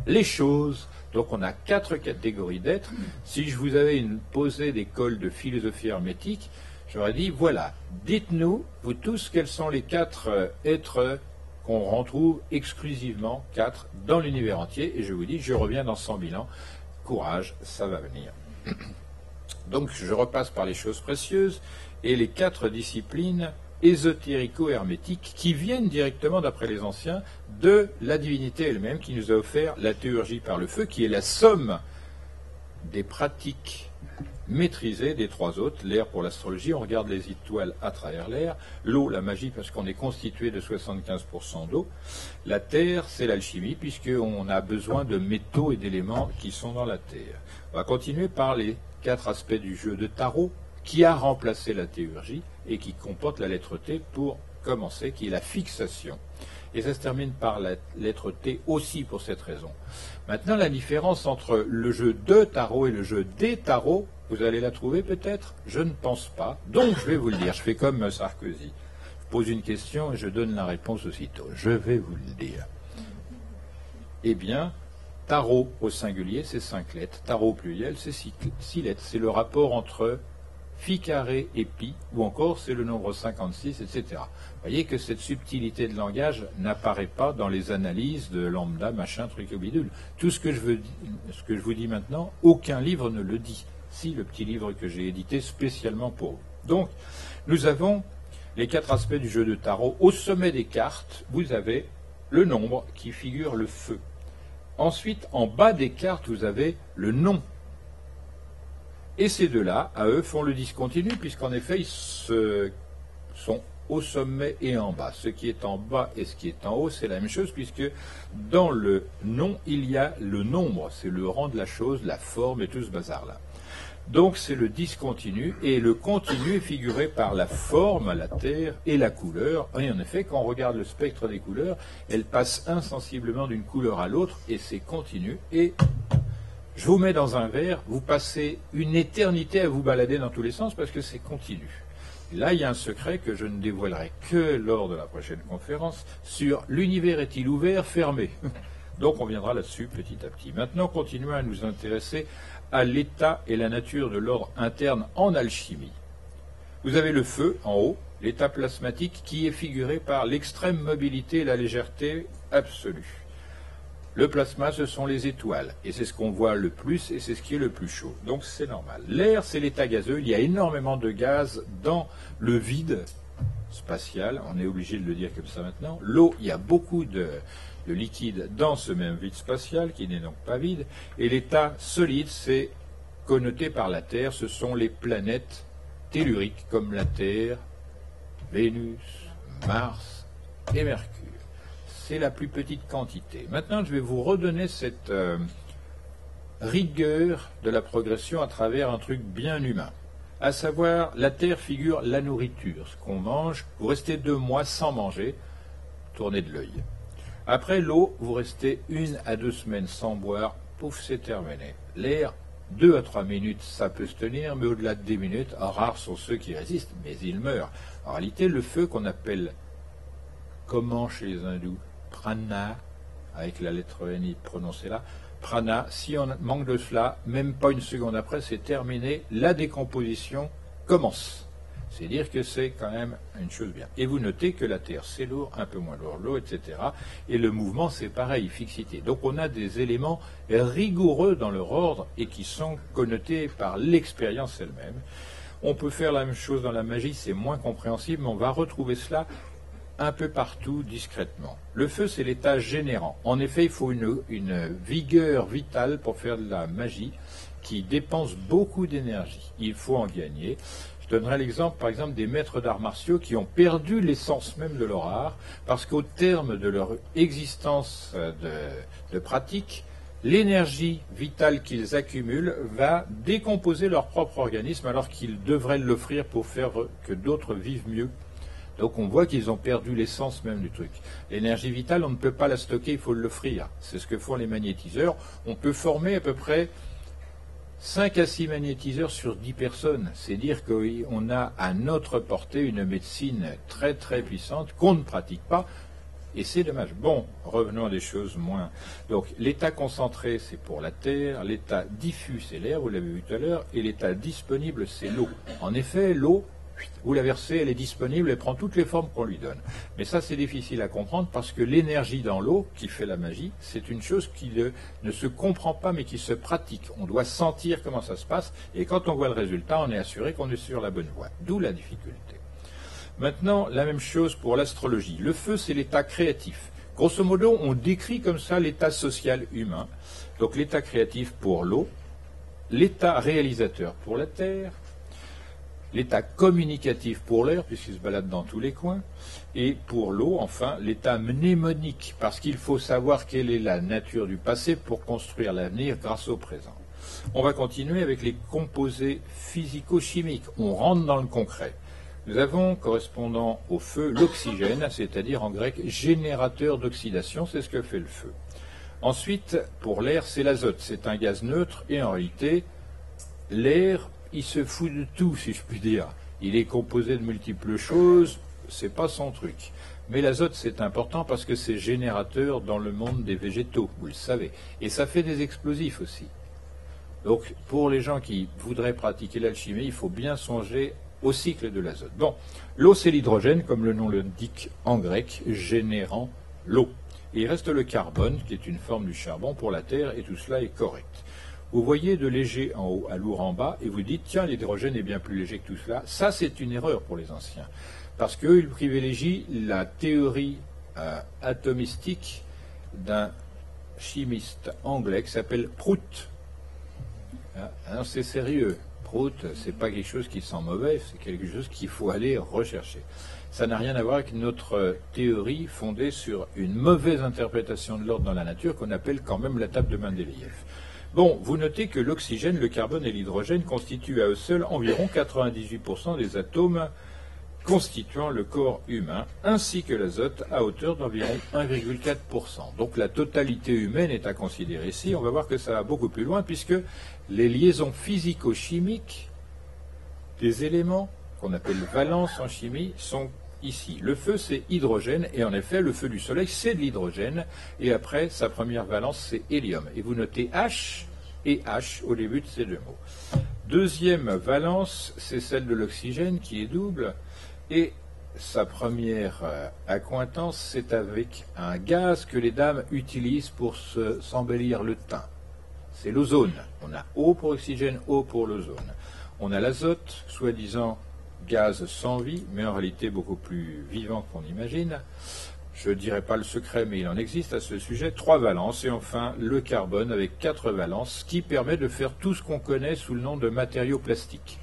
les choses, donc on a 4 catégories d'êtres. Si je vous avais posé des cols de philosophie hermétique, j'aurais dit, voilà, dites-nous, vous tous, quels sont les 4 êtres qu'on retrouve exclusivement, 4, dans l'univers entier, et je vous dis, je reviens dans 100 000 ans, courage, ça va venir. Donc je repasse par les choses précieuses, et les 4 disciplines ésotérico-hermétiques qui viennent directement, d'après les anciens, de la divinité elle-même qui nous a offert la théurgie par le feu, qui est la somme des pratiques maîtrisées des 3 autres. L'air pour l'astrologie, on regarde les étoiles à travers l'air. L'eau, la magie, parce qu'on est constitué de 75% d'eau. La terre, c'est l'alchimie, puisqu'on a besoin de métaux et d'éléments qui sont dans la terre. On va continuer par les 4 aspects du jeu de tarot, qui a remplacé la théurgie et qui comporte la lettre T pour commencer, qui est la fixation. Et ça se termine par la lettre T aussi pour cette raison. Maintenant, la différence entre le jeu de tarot et le jeu des tarots, vous allez la trouver peut-être? Je ne pense pas. Donc, je vais vous le dire. Je fais comme Sarkozy. Je pose une question et je donne la réponse aussitôt. Je vais vous le dire. Eh bien, tarot au singulier, c'est 5 lettres. Tarot au pluriel, c'est 6 lettres. C'est le rapport entre phi carré et pi, ou encore c'est le nombre 56, etc. Vous voyez que cette subtilité de langage n'apparaît pas dans les analyses de lambda, machin, truc ou bidule. Tout ce que je vous dis maintenant, aucun livre ne le dit. Si, le petit livre que j'ai édité spécialement pour vous. Donc, nous avons les 4 aspects du jeu de tarot. Au sommet des cartes, vous avez le nombre qui figure le feu. Ensuite, en bas des cartes, vous avez le nom. Et ces deux-là, à eux, font le discontinu, puisqu'en effet, ils sont au sommet et en bas. Ce qui est en bas et ce qui est en haut, c'est la même chose, puisque dans le nom, il y a le nombre. C'est le rang de la chose, la forme et tout ce bazar-là. Donc c'est le discontinu, et le continu est figuré par la forme, la terre, et la couleur. Et en effet, quand on regarde le spectre des couleurs, elles passent insensiblement d'une couleur à l'autre, et c'est continu. Et je vous mets dans un verre, vous passez une éternité à vous balader dans tous les sens, parce que c'est continu. Et là, il y a un secret que je ne dévoilerai que lors de la prochaine conférence, sur l'univers est-il ouvert, fermé. Donc on viendra là-dessus petit à petit. Maintenant, continuons à nous intéresser à l'état et la nature de l'ordre interne en alchimie. Vous avez le feu en haut, l'état plasmatique qui est figuré par l'extrême mobilité et la légèreté absolue. Le plasma, ce sont les étoiles, et c'est ce qu'on voit le plus, et c'est ce qui est le plus chaud. Donc c'est normal. L'air, c'est l'état gazeux, il y a énormément de gaz dans le vide spatial, on est obligé de le dire comme ça maintenant. L'eau, il y a beaucoup de liquide dans ce même vide spatial, qui n'est donc pas vide, et l'état solide, c'est connoté par la Terre, ce sont les planètes telluriques, comme la Terre, Vénus, Mars et Mercure. C'est la plus petite quantité. Maintenant, je vais vous redonner cette rigueur de la progression à travers un truc bien humain. À savoir, la Terre figure la nourriture, ce qu'on mange. Vous restez 2 mois sans manger, tournez de l'œil. Après l'eau, vous restez 1 à 2 semaines sans boire, pouf, c'est terminé. L'air, 2 à 3 minutes, ça peut se tenir, mais au-delà de 10 minutes, rares sont ceux qui résistent, mais ils meurent. En réalité, le feu qu'on appelle, comment chez les hindous, prana, avec la lettre N prononcée là, prana, si on manque de cela, même pas une seconde après, c'est terminé, la décomposition commence. C'est dire que c'est quand même une chose bien. Et vous notez que la Terre, c'est lourd, un peu moins lourd, l'eau, etc. Et le mouvement, c'est pareil, fixité. Donc on a des éléments rigoureux dans leur ordre et qui sont connotés par l'expérience elle-même. On peut faire la même chose dans la magie, c'est moins compréhensible, mais on va retrouver cela un peu partout, discrètement. Le feu, c'est l'état générant. En effet, il faut une vigueur vitale pour faire de la magie qui dépense beaucoup d'énergie. Il faut en gagner. Je donnerai l'exemple, par exemple, des maîtres d'arts martiaux qui ont perdu l'essence même de leur art, parce qu'au terme de leur existence de pratique, l'énergie vitale qu'ils accumulent va décomposer leur propre organisme, alors qu'ils devraient l'offrir pour faire que d'autres vivent mieux. Donc on voit qu'ils ont perdu l'essence même du truc. L'énergie vitale, on ne peut pas la stocker, il faut l'offrir. C'est ce que font les magnétiseurs. On peut former à peu près 5 à 6 magnétiseurs sur 10 personnes. C'est dire qu'on a à notre portée une médecine très très puissante qu'on ne pratique pas. Et c'est dommage. Bon, revenons à des choses moins. Donc l'état concentré, c'est pour la Terre. L'état diffus, c'est l'air, vous l'avez vu tout à l'heure. Et l'état disponible, c'est l'eau. En effet, l'eau, vous la versez, elle est disponible, elle prend toutes les formes qu'on lui donne. Mais ça, c'est difficile à comprendre parce que l'énergie dans l'eau, qui fait la magie, c'est une chose qui ne se comprend pas mais qui se pratique. On doit sentir comment ça se passe et quand on voit le résultat, on est assuré qu'on est sur la bonne voie. D'où la difficulté. Maintenant, la même chose pour l'astrologie. Le feu, c'est l'état créatif. Grosso modo, on décrit comme ça l'état social humain. Donc l'état créatif pour l'eau, l'état réalisateur pour la terre, l'état communicatif pour l'air, puisqu'il se balade dans tous les coins, et pour l'eau, enfin, l'état mnémonique, parce qu'il faut savoir quelle est la nature du passé pour construire l'avenir grâce au présent. On va continuer avec les composés physico-chimiques. On rentre dans le concret. Nous avons, correspondant au feu, l'oxygène, c'est-à-dire en grec générateur d'oxydation, c'est ce que fait le feu. Ensuite, pour l'air, c'est l'azote. C'est un gaz neutre, et en réalité, l'air, il se fout de tout, si je puis dire. Il est composé de multiples choses, c'est pas son truc. Mais l'azote, c'est important parce que c'est générateur dans le monde des végétaux, vous le savez. Et ça fait des explosifs aussi. Donc, pour les gens qui voudraient pratiquer l'alchimie, il faut bien songer au cycle de l'azote. Bon, l'eau, c'est l'hydrogène, comme le nom l'indique en grec, générant l'eau. Et il reste le carbone, qui est une forme du charbon pour la Terre, et tout cela est correct. Vous voyez de léger en haut à lourd en bas, et vous dites, tiens, l'hydrogène est bien plus léger que tout cela. Ça, c'est une erreur pour les anciens, parce qu'eux, ils privilégient la théorie atomistique d'un chimiste anglais qui s'appelle Prout. Alors, c'est sérieux. Prout, c'est pas quelque chose qui sent mauvais, c'est quelque chose qu'il faut aller rechercher. Ça n'a rien à voir avec notre théorie fondée sur une mauvaise interprétation de l'ordre dans la nature qu'on appelle quand même la table de Mendeleïev. Bon, vous notez que l'oxygène, le carbone et l'hydrogène constituent à eux seuls environ 98% des atomes constituant le corps humain, ainsi que l'azote à hauteur d'environ 1,4%. Donc la totalité humaine est à considérer ici. On va voir que ça va beaucoup plus loin, puisque les liaisons physico-chimiques des éléments, qu'on appelle valences en chimie, sont ici. Le feu, c'est hydrogène, et en effet, le feu du soleil, c'est de l'hydrogène, et après, sa première valence, c'est hélium. Et vous notez H et H au début de ces deux mots. Deuxième valence, c'est celle de l'oxygène, qui est double, et sa première accointance, c'est avec un gaz que les dames utilisent pour s'embellir le teint. C'est l'ozone. On a O pour oxygène, O pour l'ozone. On a l'azote, soi-disant gaz sans vie, mais en réalité beaucoup plus vivant qu'on imagine. Je ne dirai pas le secret, mais il en existe à ce sujet. 3 valences, et enfin le carbone avec 4 valences, qui permet de faire tout ce qu'on connaît sous le nom de matériaux plastiques.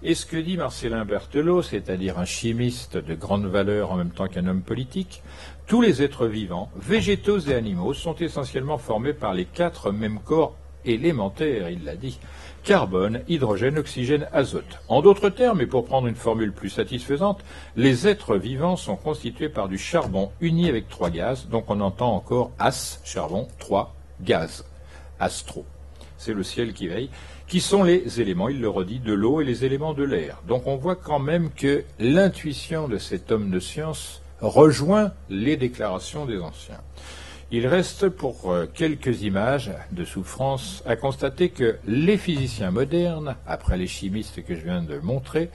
Et ce que dit Marcellin Berthelot, c'est-à-dire un chimiste de grande valeur en même temps qu'un homme politique, tous les êtres vivants, végétaux et animaux, sont essentiellement formés par les 4 mêmes corps élémentaires, il l'a dit: carbone, hydrogène, oxygène, azote. En d'autres termes, et pour prendre une formule plus satisfaisante, les êtres vivants sont constitués par du charbon uni avec 3 gaz, donc on entend encore as, charbon, 3, gaz, astro. C'est le ciel qui veille, qui sont les éléments, il le redit, de l'eau et les éléments de l'air. Donc on voit quand même que l'intuition de cet homme de science rejoint les déclarations des anciens. Il reste pour quelques images de souffrance à constater que les physiciens modernes, après les chimistes que je viens de montrer,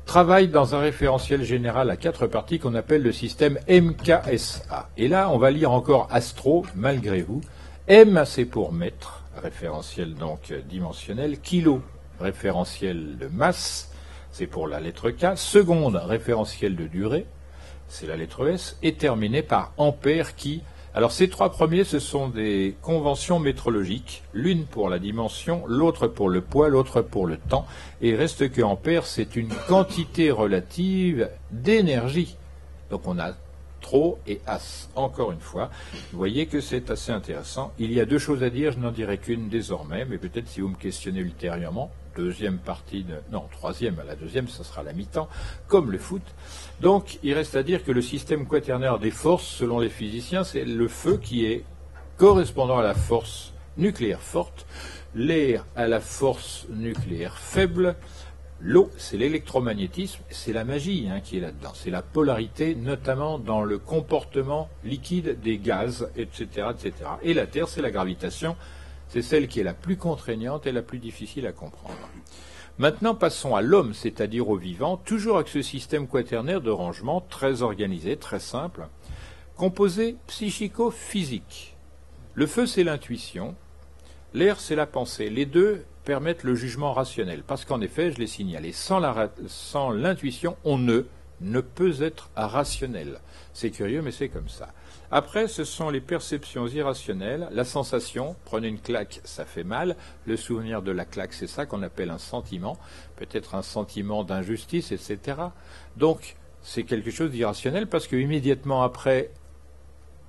travaillent dans un référentiel général à 4 parties qu'on appelle le système MKSA. Et là, on va lire encore astro, malgré vous. M, c'est pour mètre, référentiel donc dimensionnel. Kilo, référentiel de masse, c'est pour la lettre K. Seconde, référentiel de durée, c'est la lettre S. Et terminé par ampère qui... Alors ces 3 premiers, ce sont des conventions métrologiques, l'une pour la dimension, l'autre pour le poids, l'autre pour le temps, et il reste que ampère, c'est une quantité relative d'énergie. Donc on a trop et as. Encore une fois, vous voyez que c'est assez intéressant. Il y a 2 choses à dire, je n'en dirai qu'une désormais, mais peut-être si vous me questionnez ultérieurement, deuxième partie de... Non, troisième, à la deuxième, ça sera la mi-temps, comme le foot. Donc, il reste à dire que le système quaternaire des forces, selon les physiciens, c'est le feu qui est correspondant à la force nucléaire forte, l'air à la force nucléaire faible, l'eau, c'est l'électromagnétisme, c'est la magie qui est là-dedans, c'est la polarité, notamment dans le comportement liquide des gaz, etc., etc. Et la Terre, c'est la gravitation, c'est celle qui est la plus contraignante et la plus difficile à comprendre. Maintenant, passons à l'homme, c'est-à-dire au vivant, toujours avec ce système quaternaire de rangement très organisé, très simple, composé psychico-physique. Le feu, c'est l'intuition, l'air, c'est la pensée. Les deux permettent le jugement rationnel, parce qu'en effet, je l'ai signalé, sans l'intuition, on ne peut être rationnel. C'est curieux, mais c'est comme ça. Après, ce sont les perceptions irrationnelles, la sensation, prenez une claque, ça fait mal, le souvenir de la claque, c'est ça qu'on appelle un sentiment, peut-être un sentiment d'injustice, etc. Donc, c'est quelque chose d'irrationnel, parce que immédiatement après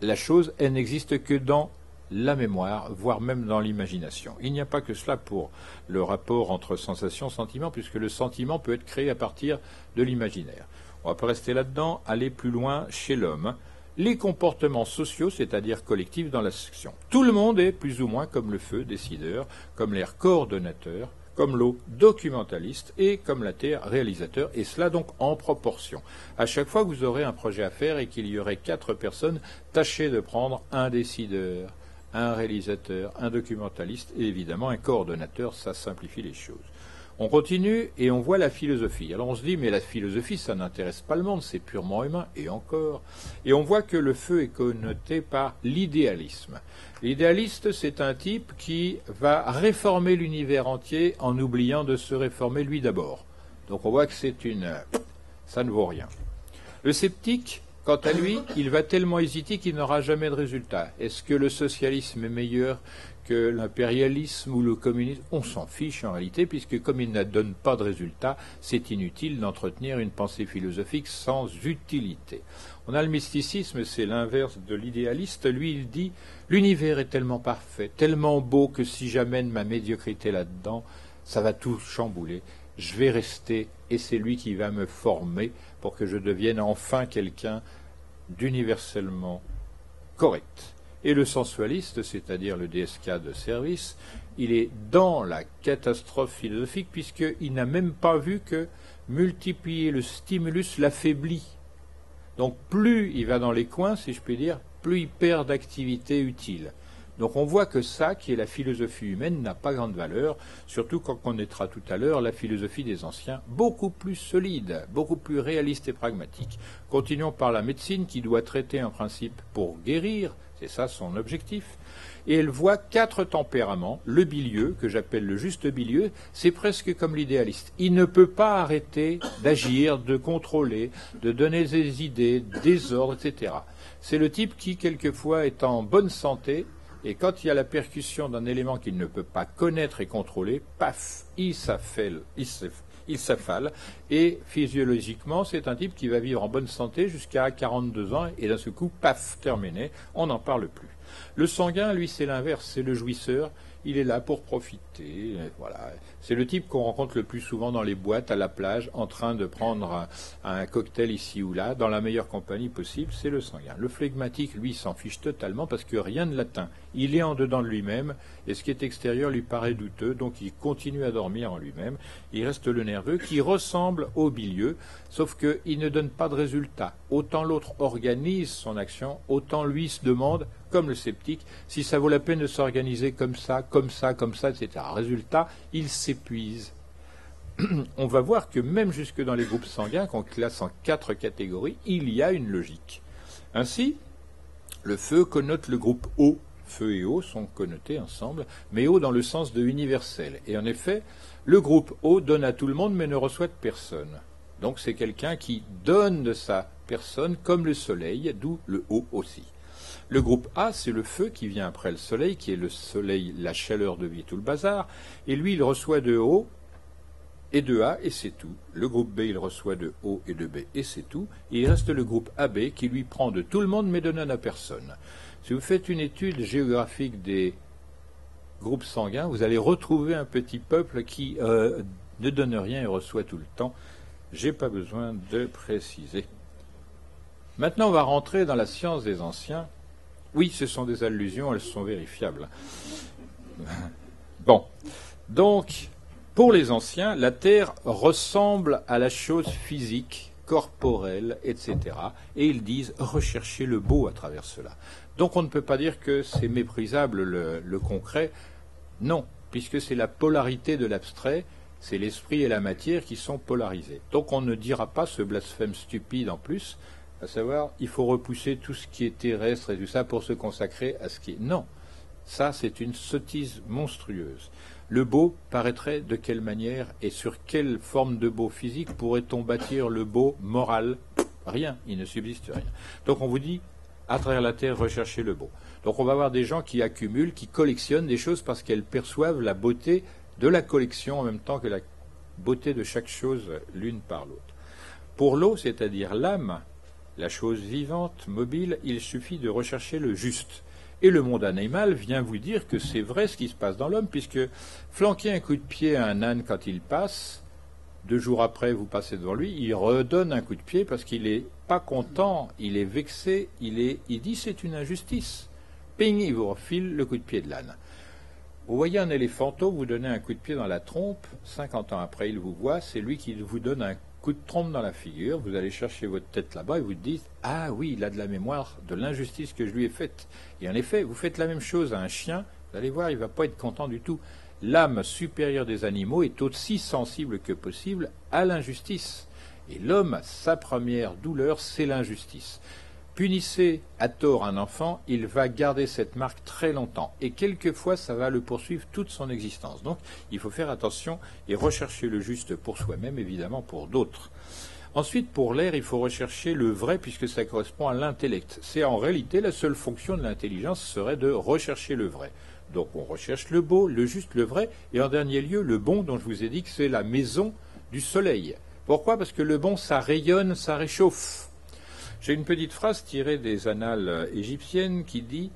la chose, elle n'existe que dans la mémoire, voire même dans l'imagination. Il n'y a pas que cela pour le rapport entre sensation et sentiment, puisque le sentiment peut être créé à partir de l'imaginaire. On va pas rester là-dedans, aller plus loin chez l'homme. Les comportements sociaux, c'est-à-dire collectifs dans la section. Tout le monde est plus ou moins comme le feu, décideur, comme l'air, coordonnateur, comme l'eau, documentaliste, et comme la terre, réalisateur, et cela donc en proportion. À chaque fois que vous aurez un projet à faire et qu'il y aurait 4 personnes, tâchez de prendre un décideur, un réalisateur, un documentaliste et évidemment un coordonnateur, ça simplifie les choses. On continue et on voit la philosophie. Alors on se dit, mais la philosophie, ça n'intéresse pas le monde, c'est purement humain, et encore. Et on voit que le feu est connoté par l'idéalisme. L'idéaliste, c'est un type qui va réformer l'univers entier en oubliant de se réformer lui d'abord. Donc on voit que ça ne vaut rien. Le sceptique, Quant à lui, il va tellement hésiter qu'il n'aura jamais de résultat. Est-ce que le socialisme est meilleur que l'impérialisme ou le communisme? On s'en fiche en réalité, puisque comme il ne donne pas de résultat, c'est inutile d'entretenir une pensée philosophique sans utilité. On a le mysticisme, c'est l'inverse de l'idéaliste. Lui, il dit « L'univers est tellement parfait, tellement beau que si j'amène ma médiocrité là-dedans, ça va tout chambouler. Je vais rester, et c'est lui qui va me former pour que je devienne enfin quelqu'un d'universellement correct. » Et le sensualiste, c'est-à-dire le DSK de service, il est dans la catastrophe philosophique, puisqu'il n'a même pas vu que multiplier le stimulus l'affaiblit. Donc plus il va dans les coins, si je puis dire, plus il perd d'activité utile. Donc on voit que ça, qui est la philosophie humaine, n'a pas grande valeur, surtout quand on connaîtra tout à l'heure la philosophie des anciens, beaucoup plus solide, beaucoup plus réaliste et pragmatique. Continuons par la médecine, qui doit traiter en principe pour guérir, c'est ça son objectif, et elle voit 4 tempéraments. Le bilieux, que j'appelle le juste bilieux, c'est presque comme l'idéaliste. Il ne peut pas arrêter d'agir, de contrôler, de donner des idées, des ordres, etc. C'est le type qui, quelquefois, est en bonne santé, et quand il y a la percussion d'un élément qu'il ne peut pas connaître et contrôler, paf, il s'affale. Et physiologiquement, c'est un type qui va vivre en bonne santé jusqu'à 42 ans, et d'un seul coup, paf, terminé, on n'en parle plus. Le sanguin, lui, c'est l'inverse, c'est le jouisseur. Il est là pour profiter, voilà. C'est le type qu'on rencontre le plus souvent dans les boîtes, à la plage, en train de prendre un cocktail ici ou là, dans la meilleure compagnie possible, c'est le sanguin. Le flegmatique, lui, s'en fiche totalement parce que rien ne l'atteint. Il est en dedans de lui-même, et ce qui est extérieur lui paraît douteux, donc il continue à dormir en lui-même. Il reste le nerveux, qui ressemble au bilieux, sauf qu'il ne donne pas de résultat. Autant l'autre organise son action, autant lui se demande, comme le sceptique, si ça vaut la peine de s'organiser comme ça, etc. Résultat, il s'épuise. On va voir que même jusque dans les groupes sanguins, qu'on classe en 4 catégories, il y a une logique. Ainsi, le feu connote le groupe O. Feu et eau sont connotés ensemble, mais eau dans le sens de universel. Et en effet, le groupe O donne à tout le monde, mais ne reçoit de personne. Donc c'est quelqu'un qui donne de sa personne comme le soleil, d'où le O aussi. Le groupe A, c'est le feu qui vient après le soleil, qui est le soleil, la chaleur de vie, tout le bazar. Et lui, il reçoit de O et de A, et c'est tout. Le groupe B, il reçoit de O et de B, et c'est tout. Et il reste le groupe AB, qui lui prend de tout le monde, mais ne donne à personne. Si vous faites une étude géographique des groupes sanguins, vous allez retrouver un petit peuple qui ne donne rien et reçoit tout le temps. J'ai pas besoin de préciser. Maintenant, on va rentrer dans la science des anciens. Oui, ce sont des allusions, elles sont vérifiables. Bon, donc, pour les anciens, la Terre ressemble à la chose physique, corporelle, etc. Et ils disent rechercher le beau à travers cela. Donc on ne peut pas dire que c'est méprisable le concret. Non, puisque c'est la polarité de l'abstrait, c'est l'esprit et la matière qui sont polarisés. Donc on ne dira pas ce blasphème stupide en plus, à savoir, il faut repousser tout ce qui est terrestre et tout ça pour se consacrer à ce qui est... Non, ça c'est une sottise monstrueuse. Le beau paraîtrait de quelle manière et sur quelle forme de beau physique pourrait-on bâtir le beau moral? Rien, il ne subsiste rien. Donc on vous dit, à travers la Terre, recherchez le beau. Donc on va avoir des gens qui accumulent, qui collectionnent des choses parce qu'elles perçoivent la beauté de la collection en même temps que la beauté de chaque chose l'une par l'autre. Pour l'eau, c'est-à-dire l'âme, la chose vivante, mobile, il suffit de rechercher le juste. Et le monde animal vient vous dire que c'est vrai ce qui se passe dans l'homme, puisque flanquer un coup de pied à un âne quand il passe, 2 jours après vous passez devant lui, il redonne un coup de pied parce qu'il n'est pas content, il est vexé, il dit c'est une injustice. Ping, il vous refile le coup de pied de l'âne. Vous voyez un éléphanteau, vous donnez un coup de pied dans la trompe, 50 ans après il vous voit, c'est lui qui vous donne un coup de trompe dans la figure, vous allez chercher votre tête là-bas et vous dites « Ah oui, il a de la mémoire de l'injustice que je lui ai faite. » Et en effet, vous faites la même chose à un chien, vous allez voir, il ne va pas être content du tout. L'âme supérieure des animaux est aussi sensible que possible à l'injustice. Et l'homme, sa première douleur, c'est l'injustice. Punissez à tort un enfant, il va garder cette marque très longtemps. Et quelquefois, ça va le poursuivre toute son existence. Donc, il faut faire attention et rechercher le juste pour soi-même, évidemment pour d'autres. Ensuite, pour l'air, il faut rechercher le vrai puisque ça correspond à l'intellect. C'est en réalité la seule fonction de l'intelligence serait de rechercher le vrai. Donc on recherche le beau, le juste, le vrai, et en dernier lieu, le bon dont je vous ai dit que c'est la maison du soleil. Pourquoi ? Parce que le bon, ça rayonne, ça réchauffe. J'ai une petite phrase tirée des annales égyptiennes qui dit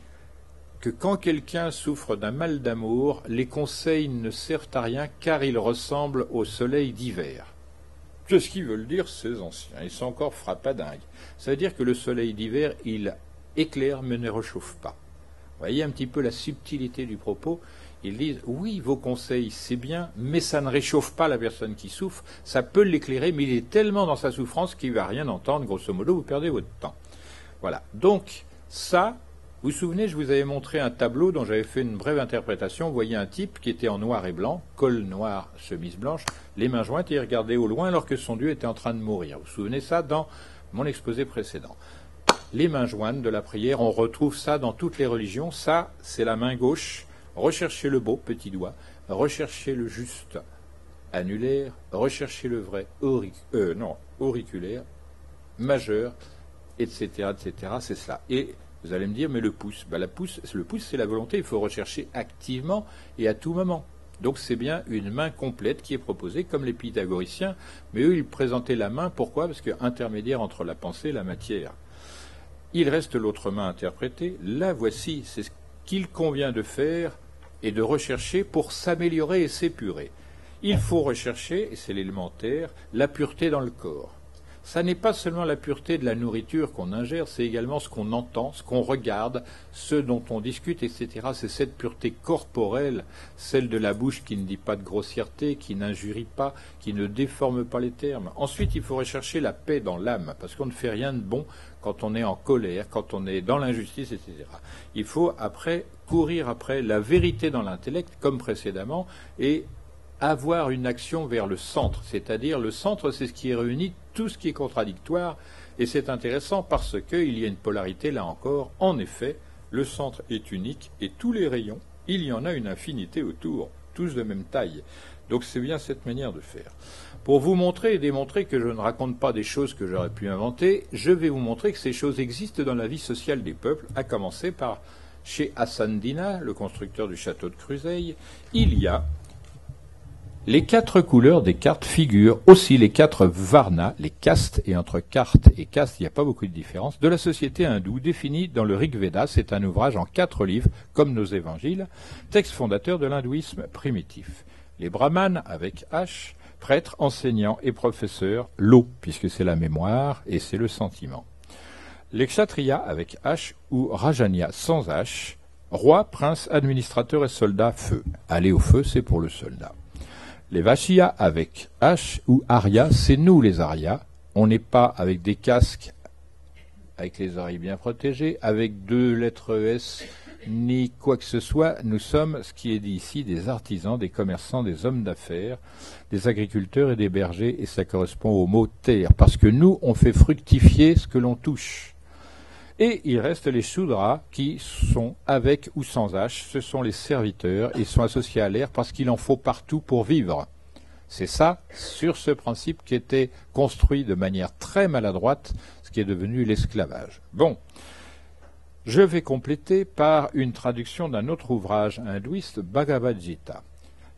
que quand quelqu'un souffre d'un mal d'amour, les conseils ne servent à rien car il ressemble au soleil d'hiver. Qu'est-ce qu'ils veulent dire ces anciens? Ils sont encore frappadingues. Ça veut dire que le soleil d'hiver, il éclaire mais ne réchauffe pas. Vous voyez un petit peu la subtilité du propos. Ils disent, oui, vos conseils, c'est bien, mais ça ne réchauffe pas la personne qui souffre. Ça peut l'éclairer, mais il est tellement dans sa souffrance qu'il ne va rien entendre. Grosso modo, vous perdez votre temps. Voilà. Donc, ça, vous vous souvenez, je vous avais montré un tableau dont j'avais fait une brève interprétation. Vous voyez un type qui était en noir et blanc, col noir, chemise blanche, les mains jointes, et il regardait au loin alors que son Dieu était en train de mourir. Vous vous souvenez ça dans mon exposé précédent. Les mains jointes de la prière, on retrouve ça dans toutes les religions. Ça, c'est la main gauche. Recherchez le beau, petit doigt. Recherchez le juste, annulaire. Recherchez le vrai, auriculaire, majeur, etc., etc. C'est cela. Et vous allez me dire, mais le pouce, le pouce, c'est la volonté. Il faut rechercher activement et à tout moment. Donc c'est bien une main complète qui est proposée, comme les pythagoriciens. Mais eux, ils présentaient la main. Pourquoi ? Parce que intermédiaire entre la pensée et la matière. Il reste l'autre main interprétée. La voici, c'est ce qu'il convient de faire et de rechercher pour s'améliorer et s'épurer. Il faut rechercher, et c'est l'élémentaire, la pureté dans le corps. Ça n'est pas seulement la pureté de la nourriture qu'on ingère, c'est également ce qu'on entend, ce qu'on regarde, ce dont on discute, etc. C'est cette pureté corporelle, celle de la bouche qui ne dit pas de grossièreté, qui n'injurie pas, qui ne déforme pas les termes. Ensuite, il faut rechercher la paix dans l'âme, parce qu'on ne fait rien de bon quand on est en colère, quand on est dans l'injustice, etc. Il faut après courir après la vérité dans l'intellect, comme précédemment, et avoir une action vers le centre, c'est-à-dire le centre, c'est ce qui réunit tout ce qui est contradictoire, et c'est intéressant parce qu'il y a une polarité là encore. En effet, le centre est unique, et tous les rayons, il y en a une infinité autour, tous de même taille. Donc c'est bien cette manière de faire. Pour vous montrer et démontrer que je ne raconte pas des choses que j'aurais pu inventer, je vais vous montrer que ces choses existent dans la vie sociale des peuples, à commencer par chez Hassan Dina, le constructeur du château de Cruseille. Il y a les 4 couleurs des cartes figurent aussi les 4 varnas, les castes, et entre carte et caste, il n'y a pas beaucoup de différence, de la société hindoue définie dans le Rig Veda. C'est un ouvrage en 4 livres, comme nos évangiles, texte fondateur de l'hindouisme primitif. Les brahmanes, avec H, prêtres, enseignants et professeurs, l'eau, puisque c'est la mémoire et c'est le sentiment. Les kshatriyas, avec H, ou rajanya, sans H, roi, prince, administrateur et soldat, feu. Aller au feu, c'est pour le soldat. Les Vaishyas avec H ou Arya, c'est nous les Aryas. On n'est pas avec des casques, avec les oreilles bien protégées, avec 2 lettres S, ni quoi que ce soit. Nous sommes, ce qui est dit ici, des artisans, des commerçants, des hommes d'affaires, des agriculteurs et des bergers, et ça correspond au mot terre, parce que nous, on fait fructifier ce que l'on touche. Et il reste les Shudras qui sont avec ou sans H, ce sont les serviteurs, ils sont associés à l'air parce qu'il en faut partout pour vivre. C'est ça, sur ce principe qui était construit de manière très maladroite, ce qui est devenu l'esclavage. Bon, je vais compléter par une traduction d'un autre ouvrage hindouiste, Bhagavad Gita.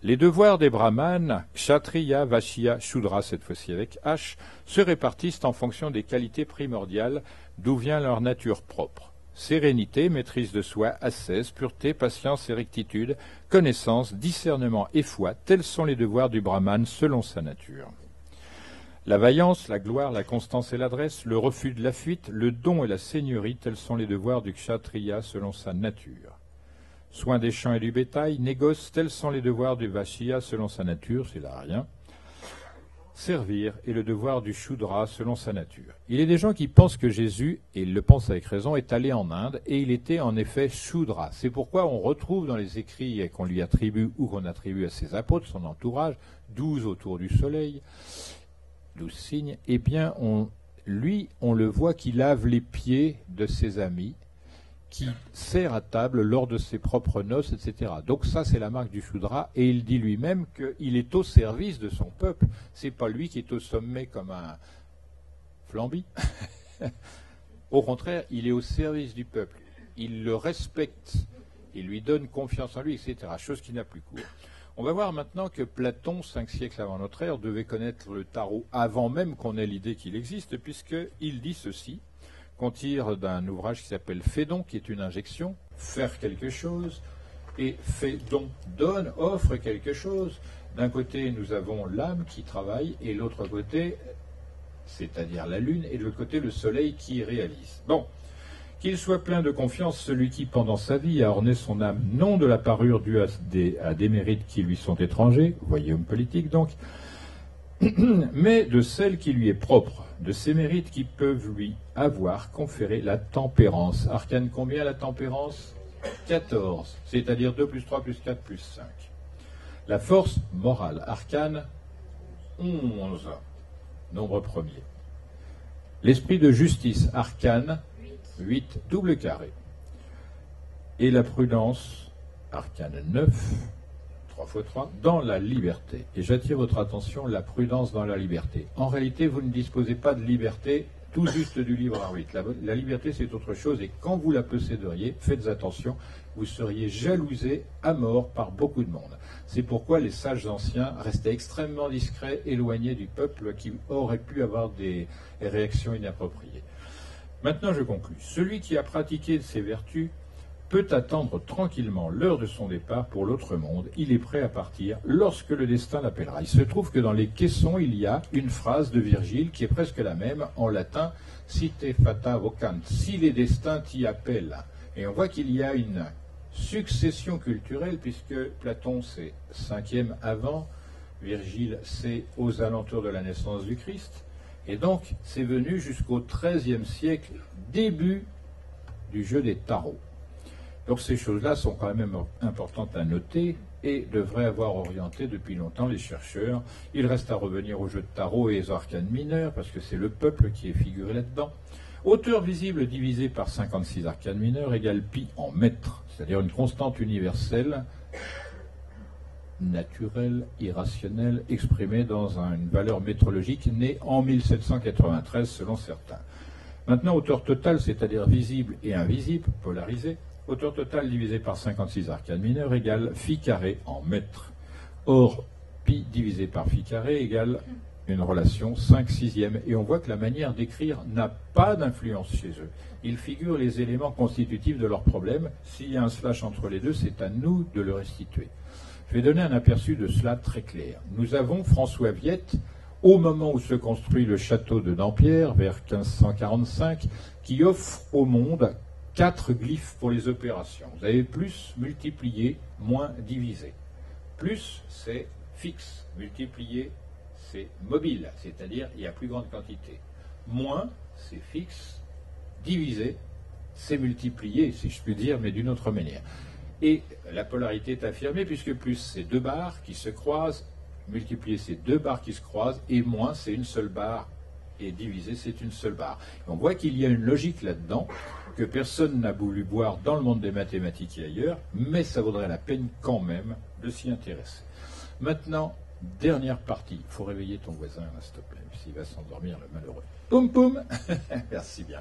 Les devoirs des brahmanes, kshatriya, vaishya, shudra, cette fois-ci avec H, se répartissent en fonction des qualités primordiales d'où vient leur nature propre. Sérénité, maîtrise de soi, ascèse, pureté, patience et rectitude, connaissance, discernement et foi, tels sont les devoirs du brahmane selon sa nature. La vaillance, la gloire, la constance et l'adresse, le refus de la fuite, le don et la seigneurie, tels sont les devoirs du kshatriya selon sa nature. Soin des champs et du bétail, négoce, tels sont les devoirs du vaishya selon sa nature, c'est là rien. Servir est le devoir du Shudra selon sa nature. Il y a des gens qui pensent que Jésus, et ils le pensent avec raison, est allé en Inde, et il était en effet Shudra. C'est pourquoi on retrouve dans les écrits qu'on lui attribue ou qu'on attribue à ses apôtres, son entourage, 12 autour du soleil, 12 signes, eh bien, on le voit qui lave les pieds de ses amis, qui sert à table lors de ses propres noces, etc. Donc ça, c'est la marque du Shudra, et il dit lui-même qu'il est au service de son peuple. C'est pas lui qui est au sommet comme flambit. Au contraire, il est au service du peuple. Il le respecte. Il lui donne confiance en lui, etc. Chose qui n'a plus cours. On va voir maintenant que Platon, 5 siècles avant notre ère, devait connaître le tarot avant même qu'on ait l'idée qu'il existe, puisqu'il dit ceci, qu'on tire d'un ouvrage qui s'appelle Phédon, qui est une injection, faire quelque chose, et Phédon donne, offre quelque chose. D'un côté, nous avons l'âme qui travaille, et l'autre côté, c'est-à-dire la lune, et de l'autre côté, le soleil qui réalise. Bon. Qu'il soit plein de confiance, celui qui, pendant sa vie, a orné son âme, non de la parure due à des mérites qui lui sont étrangers, voyons politique donc, mais de celle qui lui est propre, de ces mérites qui peuvent lui avoir conféré la tempérance. Arcane combien la tempérance? 14, c'est-à-dire 2 plus 3 plus 4 plus 5. La force morale, arcane 11, nombre premier. L'esprit de justice, arcane 8, double carré. Et la prudence, arcane 9, 3 fois 3, dans la liberté. Et j'attire votre attention, la prudence dans la liberté. En réalité, vous ne disposez pas de liberté, tout juste du libre arbitre. La liberté, c'est autre chose, et quand vous la posséderiez, faites attention, vous seriez jalousé à mort par beaucoup de monde. C'est pourquoi les sages anciens restaient extrêmement discrets, éloignés du peuple qui aurait pu avoir des réactions inappropriées. Maintenant, je conclus. Celui qui a pratiqué ces vertus peut attendre tranquillement l'heure de son départ pour l'autre monde. Il est prêt à partir lorsque le destin l'appellera. Il se trouve que dans les caissons, il y a une phrase de Virgile qui est presque la même en latin, « Si te fata vocant », si les destins t'y appellent. Et on voit qu'il y a une succession culturelle, puisque Platon, c'est 5e avant, Virgile, c'est aux alentours de la naissance du Christ. Et donc, c'est venu jusqu'au XIIIe siècle, début du jeu des tarots. Donc ces choses-là sont quand même importantes à noter et devraient avoir orienté depuis longtemps les chercheurs. Il reste à revenir au jeu de tarot et aux arcanes mineurs, parce que c'est le peuple qui est figuré là-dedans. Hauteur visible divisée par 56 arcanes mineurs égale pi en mètres, c'est-à-dire une constante universelle, naturelle, irrationnelle, exprimée dans une valeur métrologique née en 1793 selon certains. Maintenant, hauteur totale, c'est-à-dire visible et invisible, polarisée, hauteur totale divisée par 56 arcanes mineurs égale phi carré en mètres. Or, pi divisé par phi carré égale une relation 5/6. Et on voit que la manière d'écrire n'a pas d'influence chez eux. Ils figurent les éléments constitutifs de leur problème. S'il y a un slash entre les deux, c'est à nous de le restituer. Je vais donner un aperçu de cela très clair. Nous avons François Viette, au moment où se construit le château de Dampierre, vers 1545, qui offre au monde 4 glyphes pour les opérations. Vous avez plus, multiplié, moins, divisé. Plus, c'est fixe. Multiplié, c'est mobile, c'est-à-dire il y a plus grande quantité. Moins, c'est fixe. Divisé, c'est multiplié, si je puis dire, mais d'une autre manière. Et la polarité est affirmée, puisque plus, c'est 2 barres qui se croisent, multiplié, c'est 2 barres qui se croisent, et moins, c'est une seule barre, et divisé, c'est une seule barre. Et on voit qu'il y a une logique là-dedans, que personne n'a voulu voir dans le monde des mathématiques et ailleurs, mais ça vaudrait la peine quand même de s'y intéresser. Maintenant, dernière partie. Il faut réveiller ton voisin, là, s'il te plaît, s'il va s'endormir, le malheureux. Poum poum. Merci bien.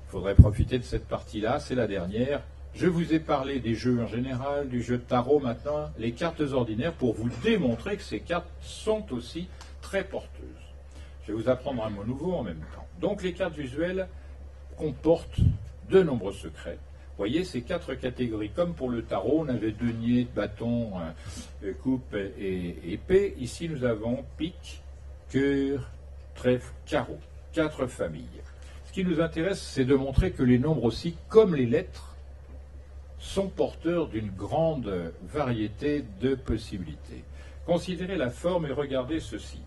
Il faudrait profiter de cette partie-là, c'est la dernière. Je vous ai parlé des jeux en général, du jeu de tarot maintenant, les cartes ordinaires, pour vous démontrer que ces cartes sont aussi très porteuses. Je vais vous apprendre un mot nouveau en même temps. Donc les cartes visuelles comportent de nombreux secrets. Vous voyez, ces 4 catégories, comme pour le tarot, on avait denier, bâton, coupe et épée. Ici, nous avons pique, cœur, trèfle, carreau. 4 familles. Ce qui nous intéresse, c'est de montrer que les nombres aussi, comme les lettres, sont porteurs d'une grande variété de possibilités. Considérez la forme et regardez ceci.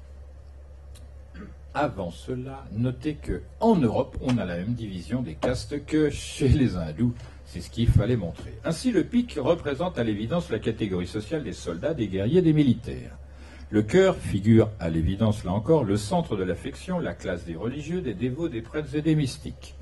Avant cela, notez qu'en Europe, on a la même division des castes que chez les hindous. C'est ce qu'il fallait montrer. Ainsi, le pique représente à l'évidence la catégorie sociale des soldats, des guerriers, des militaires. Le cœur figure à l'évidence, là encore, le centre de l'affection, la classe des religieux, des dévots, des prêtres et des mystiques.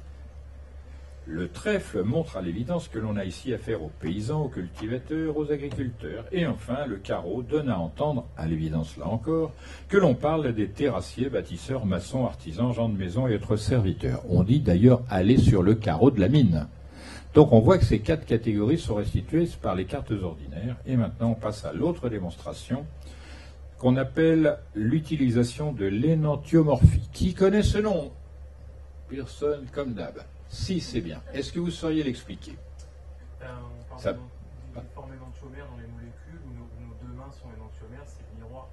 Le trèfle montre à l'évidence que l'on a ici affaire aux paysans, aux cultivateurs, aux agriculteurs. Et enfin, le carreau donne à entendre, à l'évidence là encore, que l'on parle des terrassiers, bâtisseurs, maçons, artisans, gens de maison et autres serviteurs. On dit d'ailleurs aller sur le carreau de la mine. Donc on voit que ces 4 catégories sont restituées par les cartes ordinaires. Et maintenant on passe à l'autre démonstration qu'on appelle l'utilisation de l'énantiomorphie. Qui connaît ce nom? Personne comme d'hab. Si, c'est bien. Est-ce que vous sauriez l'expliquer? On parle des formes énantiomères dans les molécules où nos 2 mains sont énantiomères, c'est miroir.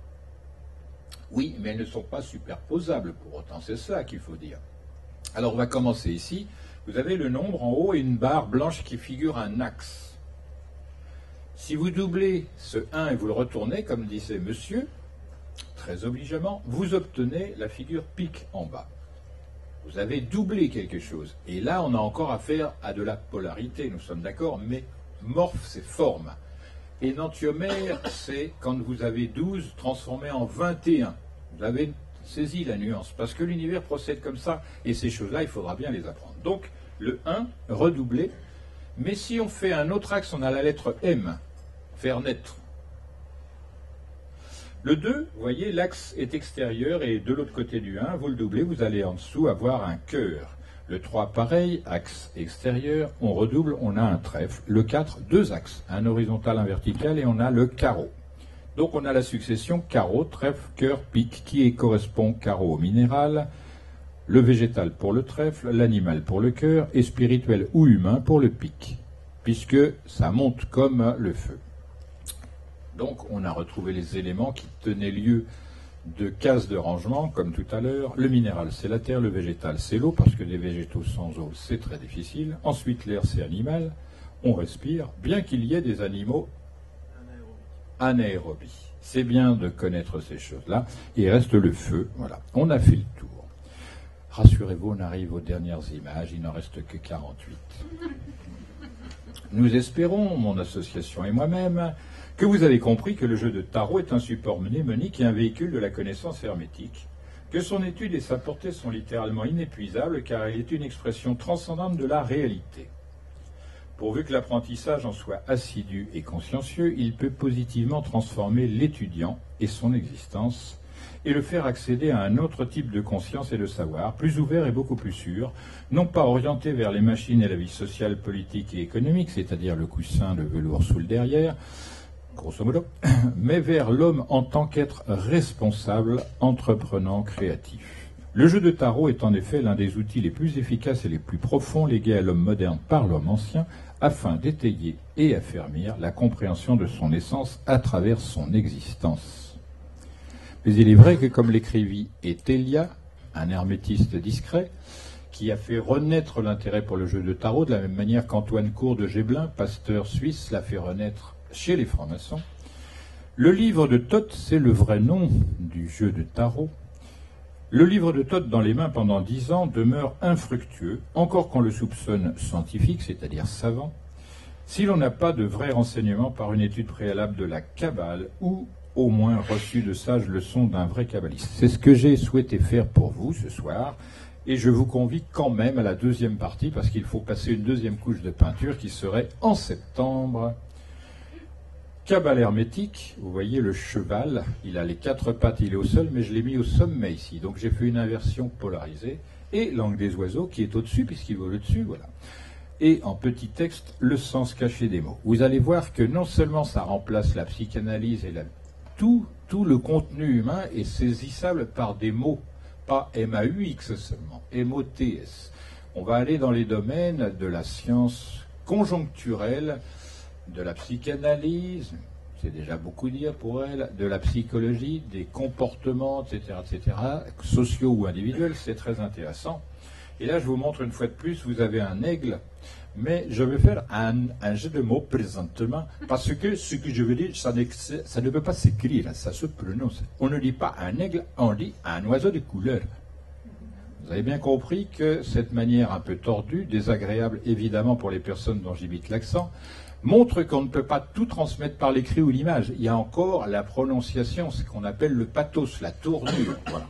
Oui, mais elles ne sont pas superposables pour autant. C'est ça qu'il faut dire. Alors on va commencer ici. Vous avez le nombre en haut et une barre blanche qui figure un axe. Si vous doublez ce 1 et vous le retournez, comme disait monsieur, très obligeamment, vous obtenez la figure pique en bas. Vous avez doublé quelque chose. Et là, on a encore affaire à de la polarité, nous sommes d'accord, mais morphe, c'est forme. Énantiomère, c'est quand vous avez 12 transformé en 21. Vous avez saisi la nuance, parce que l'univers procède comme ça, et ces choses-là, il faudra bien les apprendre. Donc, le 1, redoublé, mais si on fait un autre axe, on a la lettre M, faire naître. Le 2, vous voyez, l'axe est extérieur et de l'autre côté du 1, vous le doublez, vous allez en dessous avoir un cœur. Le 3, pareil, axe extérieur, on redouble, on a un trèfle. Le 4, 2 axes, un horizontal, un vertical, et on a le carreau. Donc on a la succession carreau, trèfle, cœur, pique, qui correspond carreau au minéral, le végétal pour le trèfle, l'animal pour le cœur, et spirituel ou humain pour le pique, puisque ça monte comme le feu. Donc on a retrouvé les éléments qui tenaient lieu de cases de rangement, comme tout à l'heure. Le minéral, c'est la terre, le végétal, c'est l'eau, parce que des végétaux sans eau, c'est très difficile. Ensuite, l'air, c'est animal. On respire, bien qu'il y ait des animaux anaérobies. C'est bien de connaître ces choses-là. Il reste le feu, voilà. On a fait le tour. Rassurez-vous, on arrive aux dernières images, il n'en reste que 48. Nous espérons, mon association et moi-même, que vous avez compris que le jeu de tarot est un support mnémonique et un véhicule de la connaissance hermétique, que son étude et sa portée sont littéralement inépuisables car il est une expression transcendante de la réalité. Pourvu que l'apprentissage en soit assidu et consciencieux, il peut positivement transformer l'étudiant et son existence et le faire accéder à un autre type de conscience et de savoir, plus ouvert et beaucoup plus sûr, non pas orienté vers les machines et la vie sociale, politique et économique, c'est-à-dire le coussin de velours sous le derrière, grosso modo, mais vers l'homme en tant qu'être responsable, entreprenant, créatif. Le jeu de tarot est en effet l'un des outils les plus efficaces et les plus profonds légués à l'homme moderne par l'homme ancien, afin d'étayer et affermir la compréhension de son essence à travers son existence. Mais il est vrai que, comme l'écrivit Etelia, un hermétiste discret, qui a fait renaître l'intérêt pour le jeu de tarot, de la même manière qu'Antoine Court de Géblin, pasteur suisse, l'a fait renaître chez les francs-maçons. Le livre de Thoth, c'est le vrai nom du jeu de tarot. Le livre de Thoth dans les mains pendant 10 ans demeure infructueux, encore qu'on le soupçonne scientifique, c'est-à-dire savant, si l'on n'a pas de vrais renseignements par une étude préalable de la Kabbale ou au moins reçu de sages leçons d'un vrai kabbaliste. C'est ce que j'ai souhaité faire pour vous ce soir, et je vous convie quand même à la deuxième partie, parce qu'il faut passer une deuxième couche de peinture qui serait en septembre. Kabbale hermétique, vous voyez le cheval, il a les 4 pattes, il est au sol, mais je l'ai mis au sommet ici, donc j'ai fait une inversion polarisée, et langue des oiseaux qui est au-dessus, puisqu'il vole au-dessus, voilà. Et en petit texte, le sens caché des mots. Vous allez voir que non seulement ça remplace la psychanalyse et tout le contenu humain est saisissable par des mots, pas M-A-U-X seulement, M-O-T-S. On va aller dans les domaines de la science conjoncturelle, de la psychanalyse, c'est déjà beaucoup dire pour elle, de la psychologie, des comportements, etc., sociaux ou individuels, c'est très intéressant. Et là, je vous montre une fois de plus, vous avez un aigle, mais je vais faire un jeu de mots présentement, parce que ce que je veux dire, ça ne peut pas s'écrire, ça se prononce. On ne dit pas un aigle, on dit un oiseau de couleur. Vous avez bien compris que cette manière un peu tordue, désagréable évidemment pour les personnes dont j'imite l'accent, montre qu'on ne peut pas tout transmettre par l'écrit ou l'image. Il y a encore la prononciation, ce qu'on appelle le pathos, la tournure. Voilà.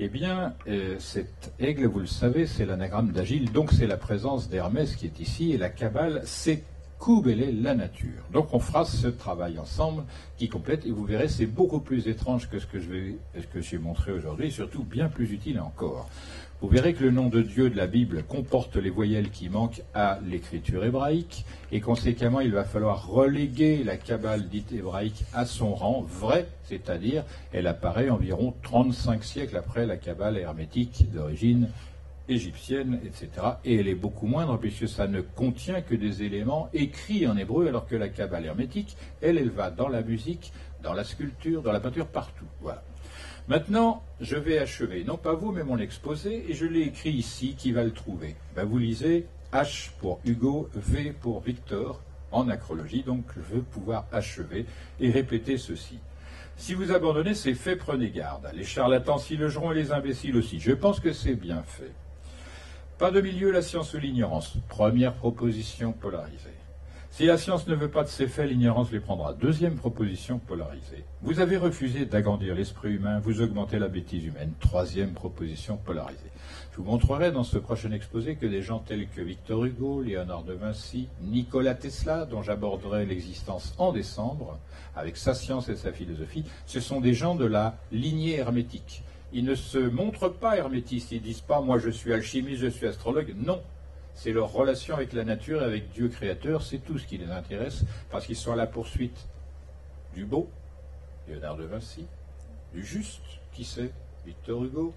Eh bien, cet aigle, vous le savez, c'est l'anagramme d'Agile, donc c'est la présence d'Hermès qui est ici, et la Kabbale, c'est Koubélé, la nature. Donc on fera ce travail ensemble qui complète, et vous verrez, c'est beaucoup plus étrange que ce que j'ai montré aujourd'hui, et surtout bien plus utile encore. Vous verrez que le nom de Dieu de la Bible comporte les voyelles qui manquent à l'écriture hébraïque, et conséquemment, il va falloir reléguer la Kabbale dite hébraïque à son rang vrai, c'est-à-dire, elle apparaît environ 35 siècles après la Kabbale hermétique d'origine égyptienne, etc. Et elle est beaucoup moindre, puisque ça ne contient que des éléments écrits en hébreu, alors que la Kabbale hermétique, elle va dans la musique, dans la sculpture, dans la peinture, partout. Voilà. Maintenant, je vais achever, non pas vous, mais mon exposé, et je l'ai écrit ici, qui va le trouver. Ben, vous lisez H pour Hugo, V pour Victor, en acrologie, donc je veux pouvoir achever et répéter ceci. Si vous abandonnez, c'est fait, prenez garde. Les charlatans s'y logeront et les imbéciles aussi. Je pense que c'est bien fait. Pas de milieu, la science ou l'ignorance. Première proposition polarisée. Si la science ne veut pas de ces faits, l'ignorance les prendra. Deuxième proposition polarisée. Vous avez refusé d'agrandir l'esprit humain, vous augmentez la bêtise humaine. Troisième proposition polarisée. Je vous montrerai dans ce prochain exposé que des gens tels que Victor Hugo, Léonard de Vinci, Nikola Tesla, dont j'aborderai l'existence en décembre, avec sa science et sa philosophie, ce sont des gens de la lignée hermétique. Ils ne se montrent pas hermétistes, ils ne disent pas « moi je suis alchimiste, je suis astrologue ». Non. C'est leur relation avec la nature et avec Dieu créateur, c'est tout ce qui les intéresse, parce qu'ils sont à la poursuite du beau, Léonard de Vinci, du juste, qui sait, Victor Hugo,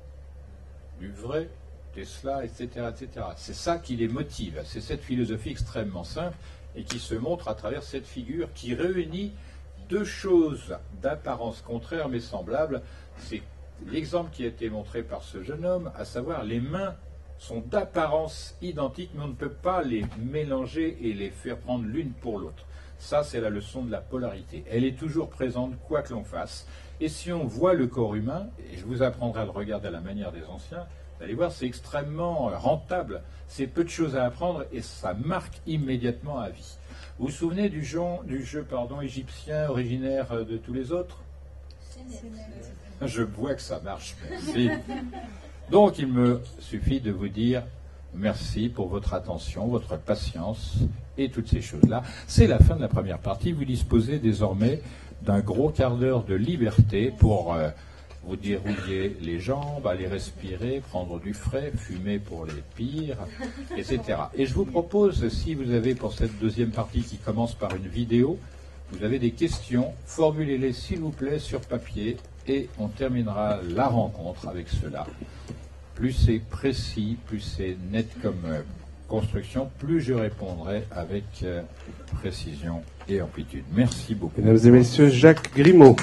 du vrai, Tesla, etc., etc. C'est ça qui les motive, c'est cette philosophie extrêmement simple et qui se montre à travers cette figure qui réunit deux choses d'apparence contraire mais semblables. C'est l'exemple qui a été montré par ce jeune homme, à savoir les mains sont d'apparence identiques, mais on ne peut pas les mélanger et les faire prendre l'une pour l'autre. Ça, c'est la leçon de la polarité. Elle est toujours présente, quoi que l'on fasse. Et si on voit le corps humain, et je vous apprendrai à le regarder à la manière des anciens, vous allez voir, c'est extrêmement rentable. C'est peu de choses à apprendre et ça marque immédiatement à vie. Vous vous souvenez du jeu égyptien originaire de tous les autres? Je vois que ça marche, merci. Donc, il me suffit de vous dire merci pour votre attention, votre patience et toutes ces choses-là. C'est la fin de la première partie. Vous disposez désormais d'un gros quart d'heure de liberté pour vous dérouiller les jambes, aller respirer, prendre du frais, fumer pour les pires, etc. Et je vous propose, si vous avez pour cette deuxième partie qui commence par une vidéo, vous avez des questions, formulez-les s'il vous plaît sur papier et on terminera la rencontre avec cela. Plus c'est précis, plus c'est net comme construction, plus je répondrai avec précision et amplitude. Merci beaucoup. Mesdames et messieurs, Jacques Grimaud.